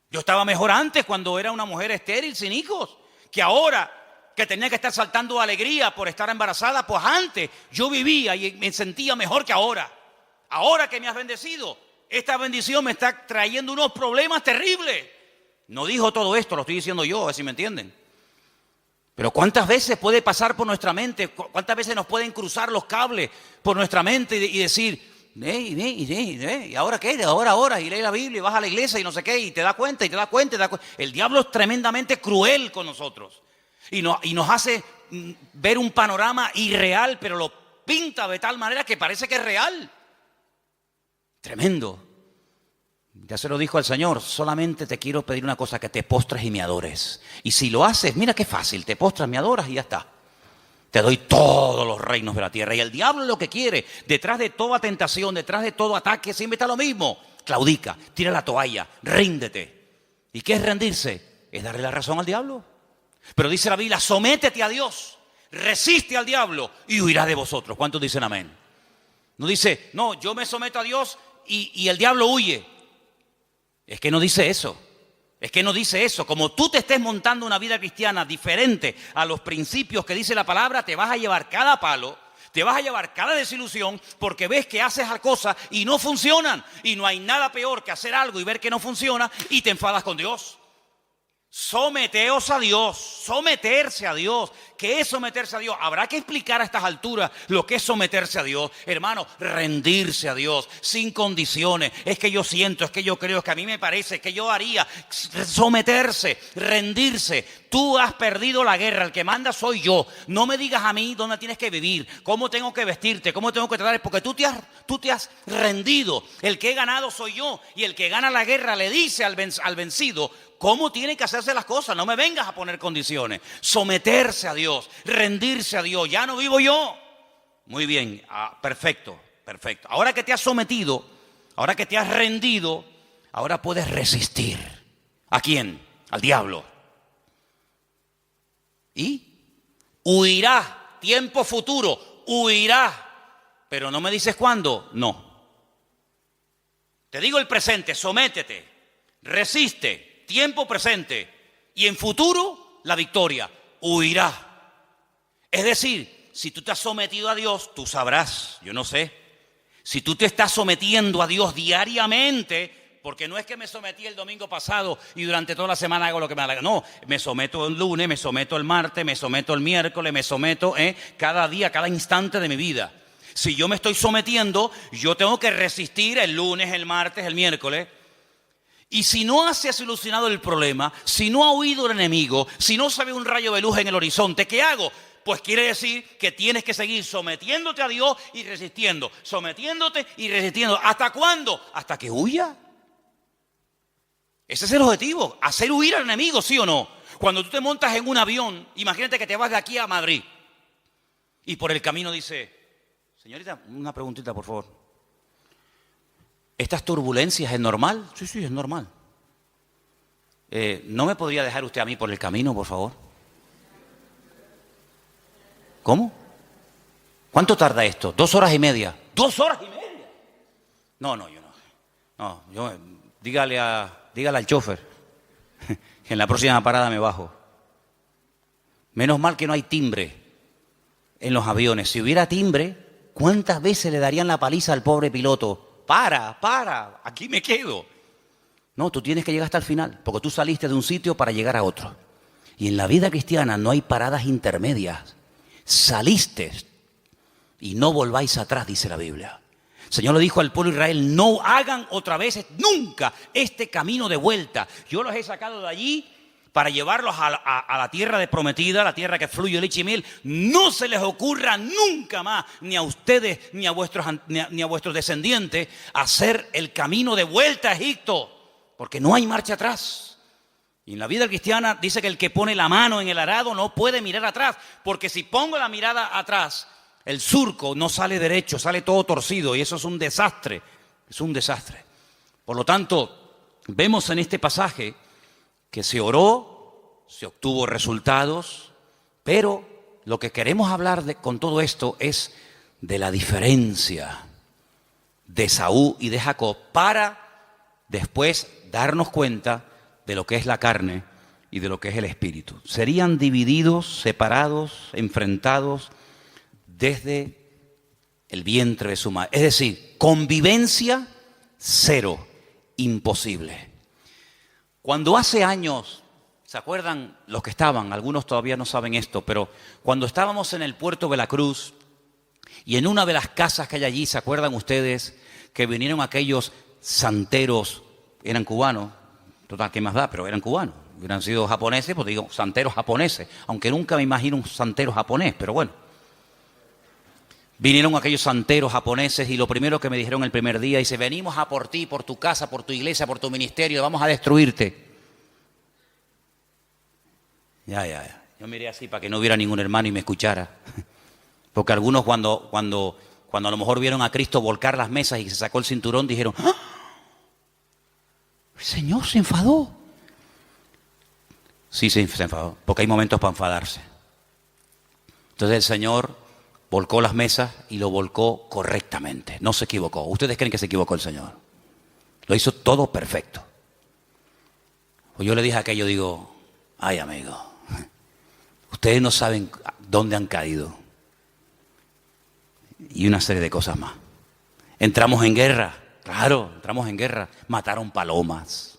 Yo estaba mejor antes cuando era una mujer estéril, sin hijos, que ahora que tenía que estar saltando de alegría por estar embarazada, pues antes yo vivía y me sentía mejor que ahora. Ahora que me has bendecido, esta bendición me está trayendo unos problemas terribles. No dijo todo esto, lo estoy diciendo yo, a ver si me entienden. Pero ¿cuántas veces puede pasar por nuestra mente? ¿Cuántas veces nos pueden cruzar los cables por nuestra mente y decir, ¿y ahora qué? Ahora, y lee la Biblia y vas a la iglesia y no sé qué, y te das cuenta. El diablo es tremendamente cruel con nosotros. Y nos hace ver un panorama irreal, pero lo pinta de tal manera que parece que es real. Tremendo. Ya se lo dijo al Señor, solamente te quiero pedir una cosa, que te postres y me adores. Y si lo haces, mira qué fácil, te postras, me adoras y ya está. Te doy todos los reinos de la tierra. Y el diablo lo que quiere, detrás de toda tentación, detrás de todo ataque, siempre está lo mismo. Claudica, tira la toalla, ríndete. ¿Y qué es rendirse? Es darle la razón al diablo. Pero dice la Biblia, sométete a Dios, resiste al diablo y huirá de vosotros. ¿Cuántos dicen amén? No dice, no, yo me someto a Dios y el diablo huye. Es que no dice eso. Como tú te estés montando una vida cristiana diferente a los principios que dice la palabra, te vas a llevar cada palo, te vas a llevar cada desilusión, porque ves que haces cosas y no funcionan. Y no hay nada peor que hacer algo y ver que no funciona y te enfadas con Dios. Someteos a Dios, someterse a Dios. ¿Qué es someterse a Dios? Habrá que explicar a estas alturas lo que es someterse a Dios. Hermano, rendirse a Dios sin condiciones. Es que yo siento, es que yo creo, es que a mí me parece, es que yo haría. Someterse, rendirse. Tú has perdido la guerra, el que manda soy yo. No me digas a mí dónde tienes que vivir, cómo tengo que vestirte, cómo tengo que tratar, porque tú te has rendido. El que he ganado soy yo, y el que gana la guerra le dice al vencido cómo tienen que hacerse las cosas. No me vengas a poner condiciones. Someterse a Dios, rendirse a Dios. Ya no vivo yo. Muy bien, perfecto. Ahora que te has sometido, ahora que te has rendido, ahora puedes resistir. ¿A quién? Al diablo. Y huirá, tiempo futuro, huirá. Pero no me dices cuándo, no. Te digo el presente, sométete, resiste, tiempo presente. Y en futuro, la victoria, huirá. Es decir, si tú te has sometido a Dios, tú sabrás, yo no sé. Si tú te estás sometiendo a Dios diariamente, porque no es que me sometí el domingo pasado y durante toda la semana hago lo que me da la gana. No, me someto el lunes, me someto el martes, me someto el miércoles, me someto cada día, cada instante de mi vida. Si yo me estoy sometiendo, yo tengo que resistir el lunes, el martes, el miércoles. Y si no se ha solucionado el problema, si no ha huido el enemigo, si no se ve un rayo de luz en el horizonte, ¿qué hago? Pues quiere decir que tienes que seguir sometiéndote a Dios y resistiendo. Sometiéndote y resistiendo. ¿Hasta cuándo? Hasta que huya. Ese es el objetivo, hacer huir al enemigo, ¿sí o no? Cuando tú te montas en un avión, imagínate que te vas de aquí a Madrid y por el camino dice, señorita, una preguntita por favor. ¿Estas turbulencias es normal? Sí, sí, es normal. ¿No me podría dejar usted a mí por el camino, por favor? ¿Cómo? ¿Cuánto tarda esto? 2 horas y media. ¿2 horas y media? No, yo no. No, dígale al chofer que en la próxima parada me bajo. Menos mal que no hay timbre en los aviones. Si hubiera timbre, ¿cuántas veces le darían la paliza al pobre piloto? Para, aquí me quedo. No, tú tienes que llegar hasta el final, porque tú saliste de un sitio para llegar a otro. Y en la vida cristiana no hay paradas intermedias. Saliste y no volváis atrás, dice la Biblia. El Señor le dijo al pueblo de Israel, no hagan otra vez nunca este camino de vuelta. Yo los he sacado de allí para llevarlos a la tierra de prometida, la tierra que fluye leche y miel. No se les ocurra nunca más, ni a ustedes, ni a vuestros descendientes, hacer el camino de vuelta a Egipto, porque no hay marcha atrás. Y en la vida cristiana dice que el que pone la mano en el arado no puede mirar atrás, porque si pongo la mirada atrás, el surco no sale derecho, sale todo torcido, y eso es un desastre, es un desastre. Por lo tanto, vemos en este pasaje que se oró, se obtuvo resultados, pero lo que queremos hablar con todo esto es de la diferencia de Esaú y de Jacob, para después darnos cuenta de lo que es la carne y de lo que es el espíritu. Serían divididos, separados, enfrentados desde el vientre de su madre. Es decir, convivencia cero, imposible. Cuando hace años, ¿se acuerdan los que estaban? Algunos todavía no saben esto, pero cuando estábamos en el puerto de la Cruz y en una de las casas que hay allí, ¿se acuerdan ustedes que vinieron aquellos santeros? Eran cubanos, total, ¿qué más da? Pero eran cubanos. Hubieran sido japoneses, pues digo, santeros japoneses, aunque nunca me imagino un santero japonés, pero bueno. Vinieron aquellos santeros japoneses y lo primero que me dijeron el primer día, dice, venimos a por ti, por tu casa, por tu iglesia, por tu ministerio, vamos a destruirte. Ya. Yo miré así para que no hubiera ningún hermano y me escuchara. Porque algunos cuando a lo mejor vieron a Cristo volcar las mesas y se sacó el cinturón, dijeron, ¡ah! El Señor se enfadó. Sí, se enfadó, porque hay momentos para enfadarse. Entonces el Señor volcó las mesas y lo volcó correctamente. No se equivocó. ¿Ustedes creen que se equivocó el Señor? Lo hizo todo perfecto. Pues yo le dije aquello, digo, ay amigo, ustedes no saben dónde han caído. Y una serie de cosas más. Entramos en guerra. Claro, entramos en guerra. Mataron palomas.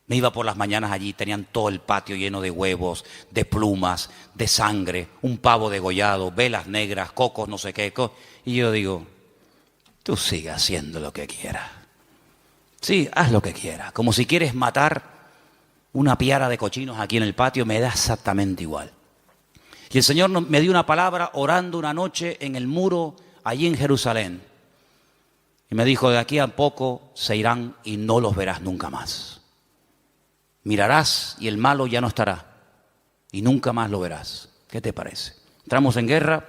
Me iba por las mañanas allí, tenían todo el patio lleno de huevos, de plumas, de sangre, un pavo degollado, velas negras, cocos, no sé qué. Y yo digo, tú sigue haciendo lo que quieras. Sí, haz lo que quieras. Como si quieres matar una piara de cochinos aquí en el patio, me da exactamente igual. Y el Señor me dio una palabra orando una noche en el muro allí en Jerusalén. Y me dijo, de aquí a poco se irán y no los verás nunca más. Mirarás y el malo ya no estará. Y nunca más lo verás. ¿Qué te parece? Entramos en guerra,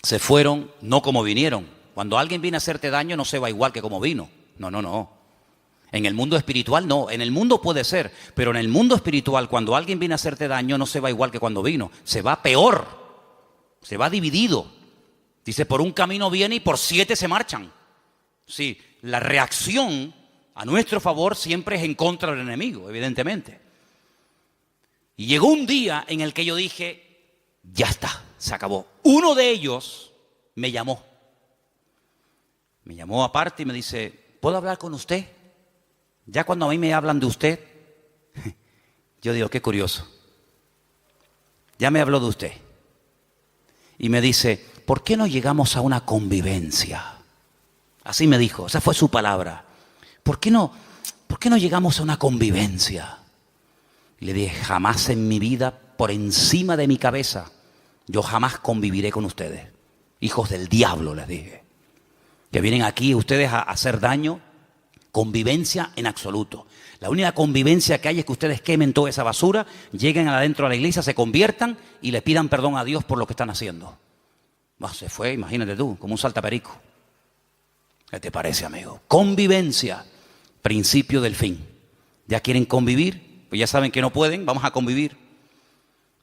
se fueron, no como vinieron. Cuando alguien viene a hacerte daño no se va igual que como vino. No. En el mundo espiritual no. En el mundo puede ser. Pero en el mundo espiritual, cuando alguien viene a hacerte daño no se va igual que cuando vino. Se va peor. Se va dividido. Dice, por un camino viene y por 7 se marchan. Sí, la reacción a nuestro favor siempre es en contra del enemigo, evidentemente. Y llegó un día en el que yo dije, ya está, se acabó. Uno de ellos me llamó. Me llamó aparte y me dice, ¿puedo hablar con usted? Ya cuando a mí me hablan de usted, yo digo, qué curioso. Ya me habló de usted. Y me dice, ¿por qué no llegamos a una convivencia? Así me dijo, esa fue su palabra. ¿Por qué no llegamos a una convivencia? Y le dije, jamás en mi vida, por encima de mi cabeza, yo jamás conviviré con ustedes. Hijos del diablo, les dije. Que vienen aquí ustedes a hacer daño. Convivencia en absoluto. La única convivencia que hay es que ustedes quemen toda esa basura, lleguen adentro a la iglesia, se conviertan y le pidan perdón a Dios por lo que están haciendo. Se fue, imagínate tú, como un saltaperico. ¿Qué te parece, amigo? Convivencia, principio del fin. ¿Ya quieren convivir? Pues ya saben que no pueden, vamos a convivir.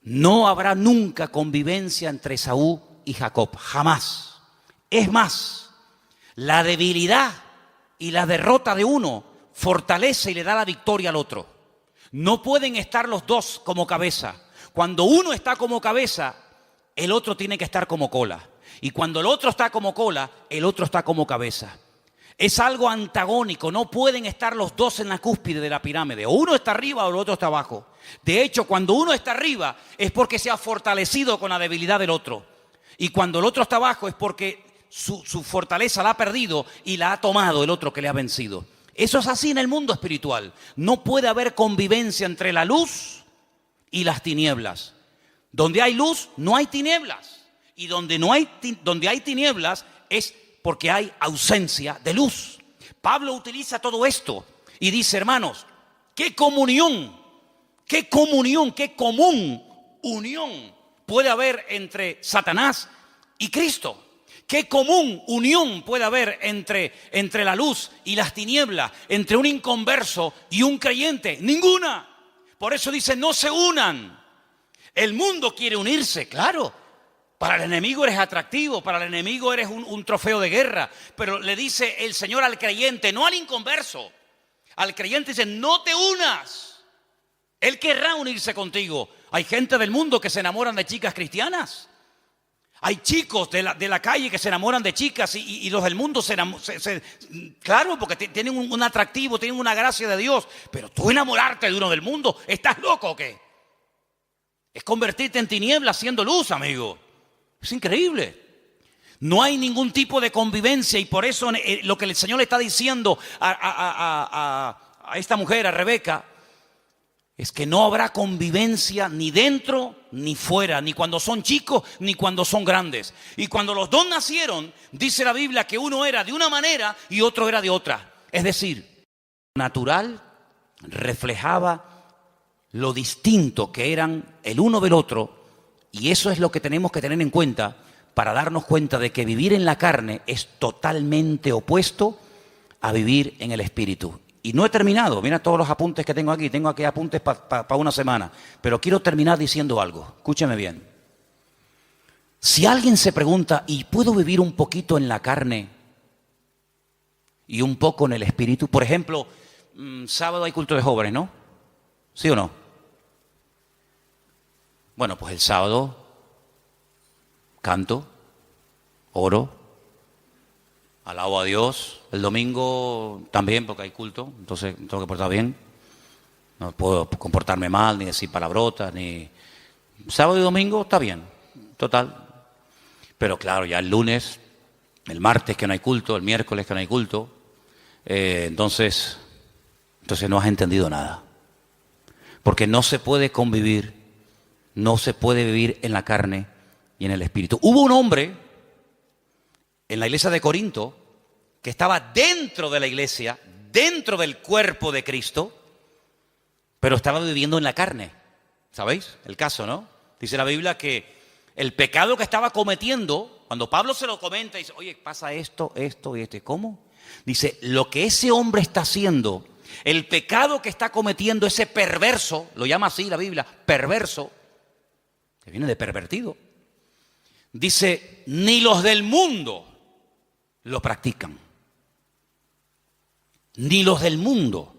No habrá nunca convivencia entre Esaú y Jacob, jamás. Es más, la debilidad y la derrota de uno fortalece y le da la victoria al otro. No pueden estar los dos como cabeza. Cuando uno está como cabeza, el otro tiene que estar como cola. Y cuando el otro está como cola, el otro está como cabeza. Es algo antagónico, no pueden estar los dos en la cúspide de la pirámide. O uno está arriba o el otro está abajo. De hecho, cuando uno está arriba es porque se ha fortalecido con la debilidad del otro. Y cuando el otro está abajo es porque su fortaleza la ha perdido y la ha tomado el otro que le ha vencido. Eso es así en el mundo espiritual. No puede haber convivencia entre la luz y las tinieblas. Donde hay luz, no hay tinieblas. Y donde hay tinieblas es porque hay ausencia de luz. Pablo utiliza todo esto y dice, hermanos, qué común unión puede haber entre Satanás y Cristo. ¿Qué común unión puede haber entre la luz y las tinieblas, entre un inconverso y un creyente? Ninguna. Por eso dice, no se unan. El mundo quiere unirse, claro. Para el enemigo eres atractivo, para el enemigo eres un trofeo de guerra. Pero le dice el Señor al creyente, no al inconverso. Al creyente dice, no te unas. Él querrá unirse contigo. Hay gente del mundo que se enamoran de chicas cristianas. Hay chicos de la calle que se enamoran de chicas y los del mundo claro, porque tienen un atractivo, tienen una gracia de Dios. Pero tú enamorarte de uno del mundo, ¿estás loco o qué? Es convertirte en tinieblas siendo luz, amigo. Es increíble. No hay ningún tipo de convivencia y por eso lo que el Señor le está diciendo a esta mujer, a Rebeca, es que no habrá convivencia ni dentro ni fuera, ni cuando son chicos ni cuando son grandes. Y cuando los dos nacieron, dice la Biblia que uno era de una manera y otro era de otra. Es decir, natural reflejaba lo distinto que eran el uno del otro. Y eso es lo que tenemos que tener en cuenta para darnos cuenta de que vivir en la carne es totalmente opuesto a vivir en el espíritu. Y no he terminado, mira todos los apuntes que tengo aquí apuntes para una semana, pero quiero terminar diciendo algo, escúcheme bien. Si alguien se pregunta, ¿y puedo vivir un poquito en la carne y un poco en el espíritu? Por ejemplo, sábado hay culto de jóvenes, ¿no? ¿Sí o no? Bueno, pues el sábado canto, oro, alabo a Dios. El domingo también, porque hay culto, entonces tengo que portar bien. No puedo comportarme mal, ni decir palabrotas, ni... Sábado y domingo está bien, total. Pero claro, ya el lunes, el martes que no hay culto, el miércoles que no hay culto, entonces no has entendido nada. Porque no se puede convivir, no se puede vivir en la carne y en el espíritu. Hubo un hombre en la iglesia de Corinto que estaba dentro de la iglesia, dentro del cuerpo de Cristo, pero estaba viviendo en la carne. ¿Sabéis el caso, no? Dice la Biblia que el pecado que estaba cometiendo, cuando Pablo se lo comenta, dice, oye, pasa esto y esto. ¿Cómo? Dice, lo que ese hombre está haciendo, el pecado que está cometiendo ese perverso, lo llama así la Biblia, perverso, que viene de pervertido. Dice, ni los del mundo lo practican. Ni los del mundo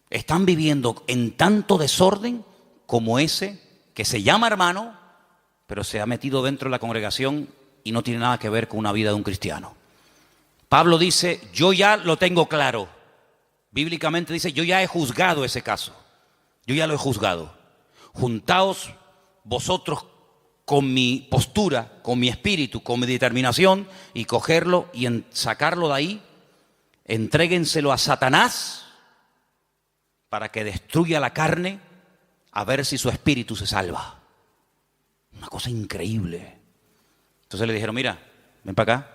están viviendo en tanto desorden como ese que se llama hermano, pero se ha metido dentro de la congregación y no tiene nada que ver con una vida de un cristiano. Pablo dice, yo ya lo tengo claro. Bíblicamente dice, yo ya he juzgado ese caso. Yo ya lo he juzgado. Juntaos vosotros con mi postura, con mi espíritu, con mi determinación y cogerlo y sacarlo de ahí. Entréguenselo a Satanás para que destruya la carne a ver si su espíritu se salva. Una cosa increíble. Entonces le dijeron, mira, ven para acá,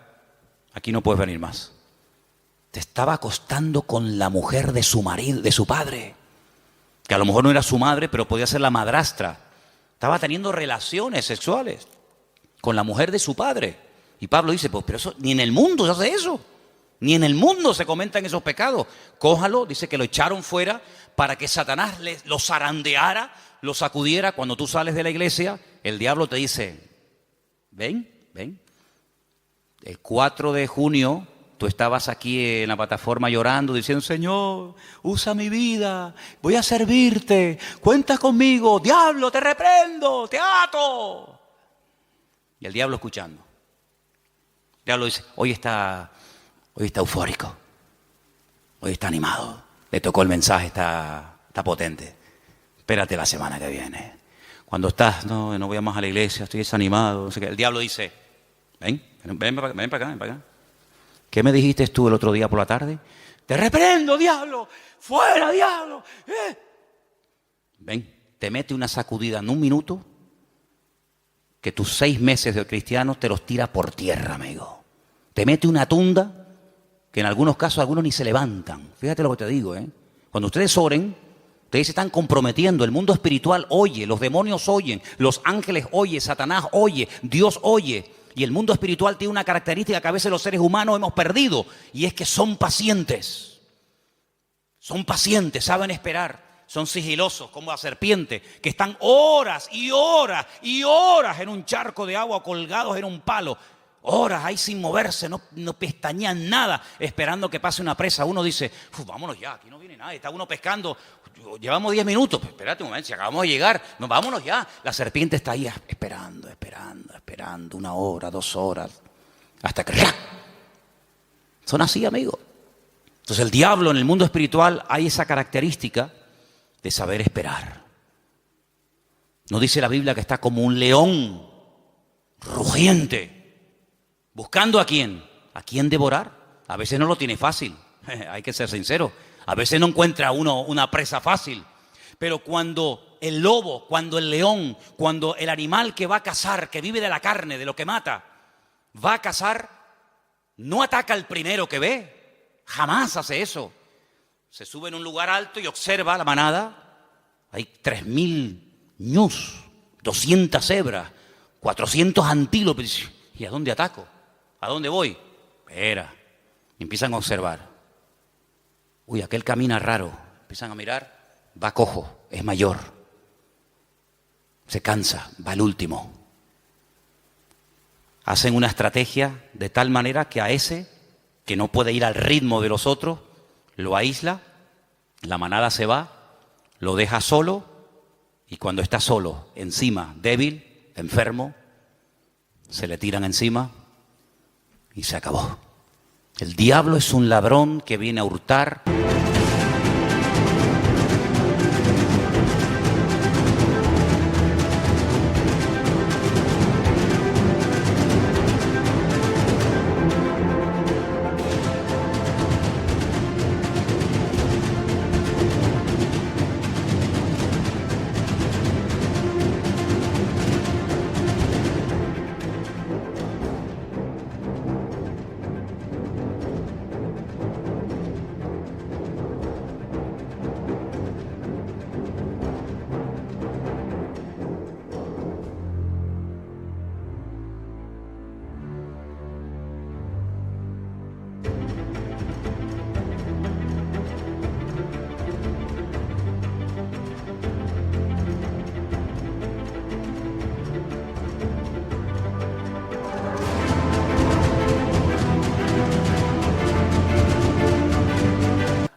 aquí no puedes venir más. Te estaba acostando con la mujer de su marido, de su padre, que a lo mejor no era su madre, pero podía ser la madrastra. Estaba teniendo relaciones sexuales con la mujer de su padre. Y Pablo dice, pues pero eso ni en el mundo se hace eso. Ni en el mundo se comentan esos pecados. Cójalo, dice que lo echaron fuera para que Satanás lo zarandeara, lo sacudiera. Cuando tú sales de la iglesia, el diablo te dice, ven. El 4 de junio tú estabas aquí en la plataforma llorando, diciendo, Señor, usa mi vida, voy a servirte, cuenta conmigo, diablo, te reprendo, te ato. Y el diablo escuchando. El diablo dice, hoy está eufórico, hoy está animado, le tocó el mensaje, está potente. Espérate la semana que viene. Cuando estás, no voy más a la iglesia, estoy desanimado. No sé qué. El diablo dice, ven para acá. ¿Qué me dijiste tú el otro día por la tarde? Te reprendo, diablo, fuera, diablo. Ven, te mete una sacudida en un minuto que tus 6 meses de cristiano te los tira por tierra, amigo. Te mete una tunda que en algunos casos algunos ni se levantan. Fíjate lo que te digo, ¿eh? Cuando ustedes oren, ustedes se están comprometiendo, el mundo espiritual oye, los demonios oyen, los ángeles oyen, Satanás oye, Dios oye. Y el mundo espiritual tiene una característica que a veces los seres humanos hemos perdido, y es que son pacientes. Son pacientes, saben esperar, son sigilosos como la serpiente, que están horas y horas y horas en un charco de agua colgados en un palo. Horas ahí sin moverse, no pestañean nada, esperando que pase una presa. Uno dice, vámonos ya, aquí no viene nadie, está uno pescando, llevamos 10 minutos, pues espérate un momento, si acabamos de llegar, vámonos ya. La serpiente está ahí esperando, 1 hora, 2 horas, hasta que ¡ra! Son así, amigos. Entonces el diablo en el mundo espiritual hay esa característica de saber esperar. ¿No dice la Biblia que está como un león rugiente? ¿Buscando a quién? ¿A quién devorar? A veces no lo tiene fácil, hay que ser sincero. A veces no encuentra uno una presa fácil. Pero cuando el lobo, cuando el león, cuando el animal que va a cazar, que vive de la carne, de lo que mata, va a cazar, no ataca al primero que ve. Jamás hace eso. Se sube en un lugar alto y observa la manada. Hay 3000 ñus, 200 cebras, 400 antílopes. ¿Y a dónde ataco? ¿A dónde voy? Espera. Empiezan a observar. Uy, aquel camina raro. Empiezan a mirar. Va cojo, es mayor. Se cansa, va al último. Hacen una estrategia de tal manera que a ese, que no puede ir al ritmo de los otros, lo aísla, la manada se va, lo deja solo, y cuando está solo, encima, débil, enfermo, se le tiran encima y se acabó. El diablo es un ladrón que viene a hurtar.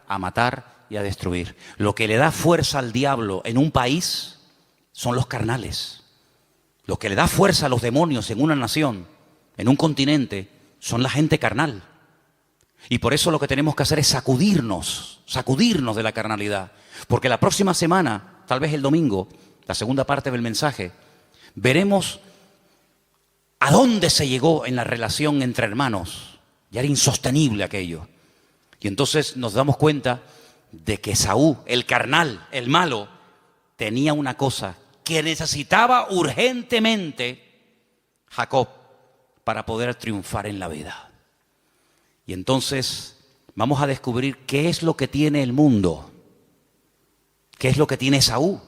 A matar y a destruir. Lo que le da fuerza al diablo en un país son los carnales. Lo que le da fuerza a los demonios en una nación, en un continente, son la gente carnal. Y por eso lo que tenemos que hacer es sacudirnos de la carnalidad. Porque la próxima semana, tal vez el domingo, la segunda parte del mensaje, veremos a dónde se llegó en la relación entre hermanos. Ya era insostenible aquello. Y entonces nos damos cuenta de que Esaú, el carnal, el malo, tenía una cosa que necesitaba urgentemente Jacob para poder triunfar en la vida. Y entonces vamos a descubrir qué es lo que tiene el mundo, qué es lo que tiene Esaú,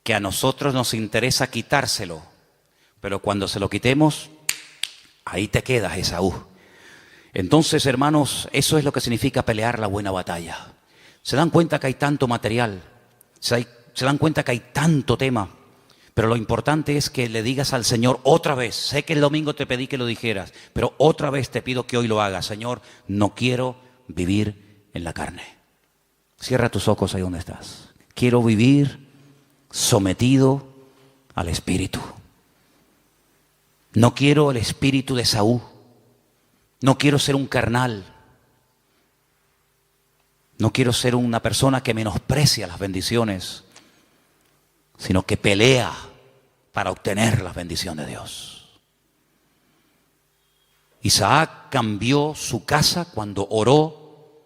que a nosotros nos interesa quitárselo, pero cuando se lo quitemos, ahí te quedas, Esaú. Entonces, hermanos, eso es lo que significa pelear la buena batalla. Se dan cuenta que hay tanto material, se dan cuenta que hay tanto tema, pero lo importante es que le digas al Señor otra vez. Sé que el domingo te pedí que lo dijeras, pero otra vez te pido que hoy lo hagas. Señor, no quiero vivir en la carne. Cierra tus ojos ahí donde estás. Quiero vivir sometido al Espíritu. No quiero el espíritu de Saúl. No quiero ser un carnal. No quiero ser una persona que menosprecia las bendiciones, sino que pelea para obtener la bendición de Dios. Isaac cambió su casa cuando oró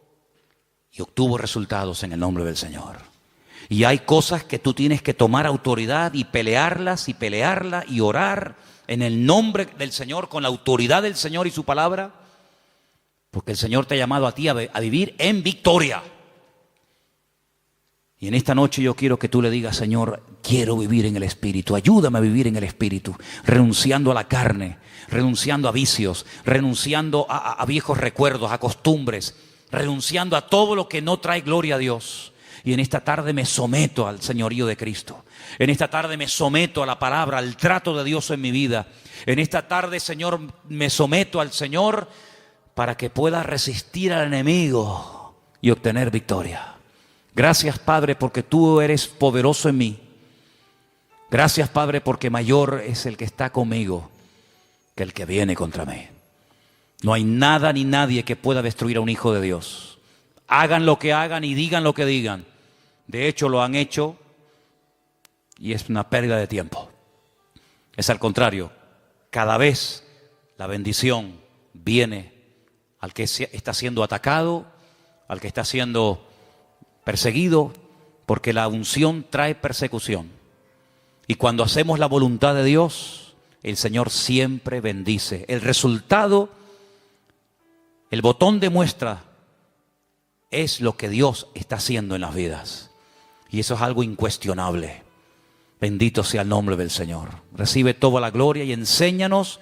y obtuvo resultados en el nombre del Señor. Y hay cosas que tú tienes que tomar autoridad y pelearlas y orar en el nombre del Señor, con la autoridad del Señor y su palabra, porque el Señor te ha llamado a ti a vivir en victoria. Y en esta noche yo quiero que tú le digas: Señor, quiero vivir en el Espíritu, ayúdame a vivir en el Espíritu, renunciando a la carne, renunciando a vicios, renunciando a viejos recuerdos, a costumbres, renunciando a todo lo que no trae gloria a Dios. Y en esta tarde me someto al señorío de Cristo. En esta tarde me someto a la palabra, al trato de Dios en mi vida. En esta tarde, Señor, me someto al Señor para que pueda resistir al enemigo y obtener victoria. Gracias, Padre, porque tú eres poderoso en mí. Gracias, Padre, porque mayor es el que está conmigo que el que viene contra mí. No hay nada ni nadie que pueda destruir a un hijo de Dios. Hagan lo que hagan y digan lo que digan. De hecho, lo han hecho y es una pérdida de tiempo. Es al contrario, cada vez la bendición viene al que está siendo atacado, al que está siendo perseguido, porque la unción trae persecución. Y cuando hacemos la voluntad de Dios, el Señor siempre bendice. El resultado, el botón de muestra, es lo que Dios está haciendo en las vidas. Y eso es algo incuestionable. Bendito sea el nombre del Señor. Recibe toda la gloria y enséñanos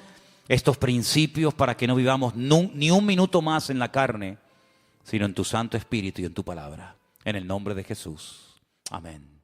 estos principios para que no vivamos ni un minuto más en la carne, sino en tu Santo Espíritu y en tu palabra. En el nombre de Jesús. Amén.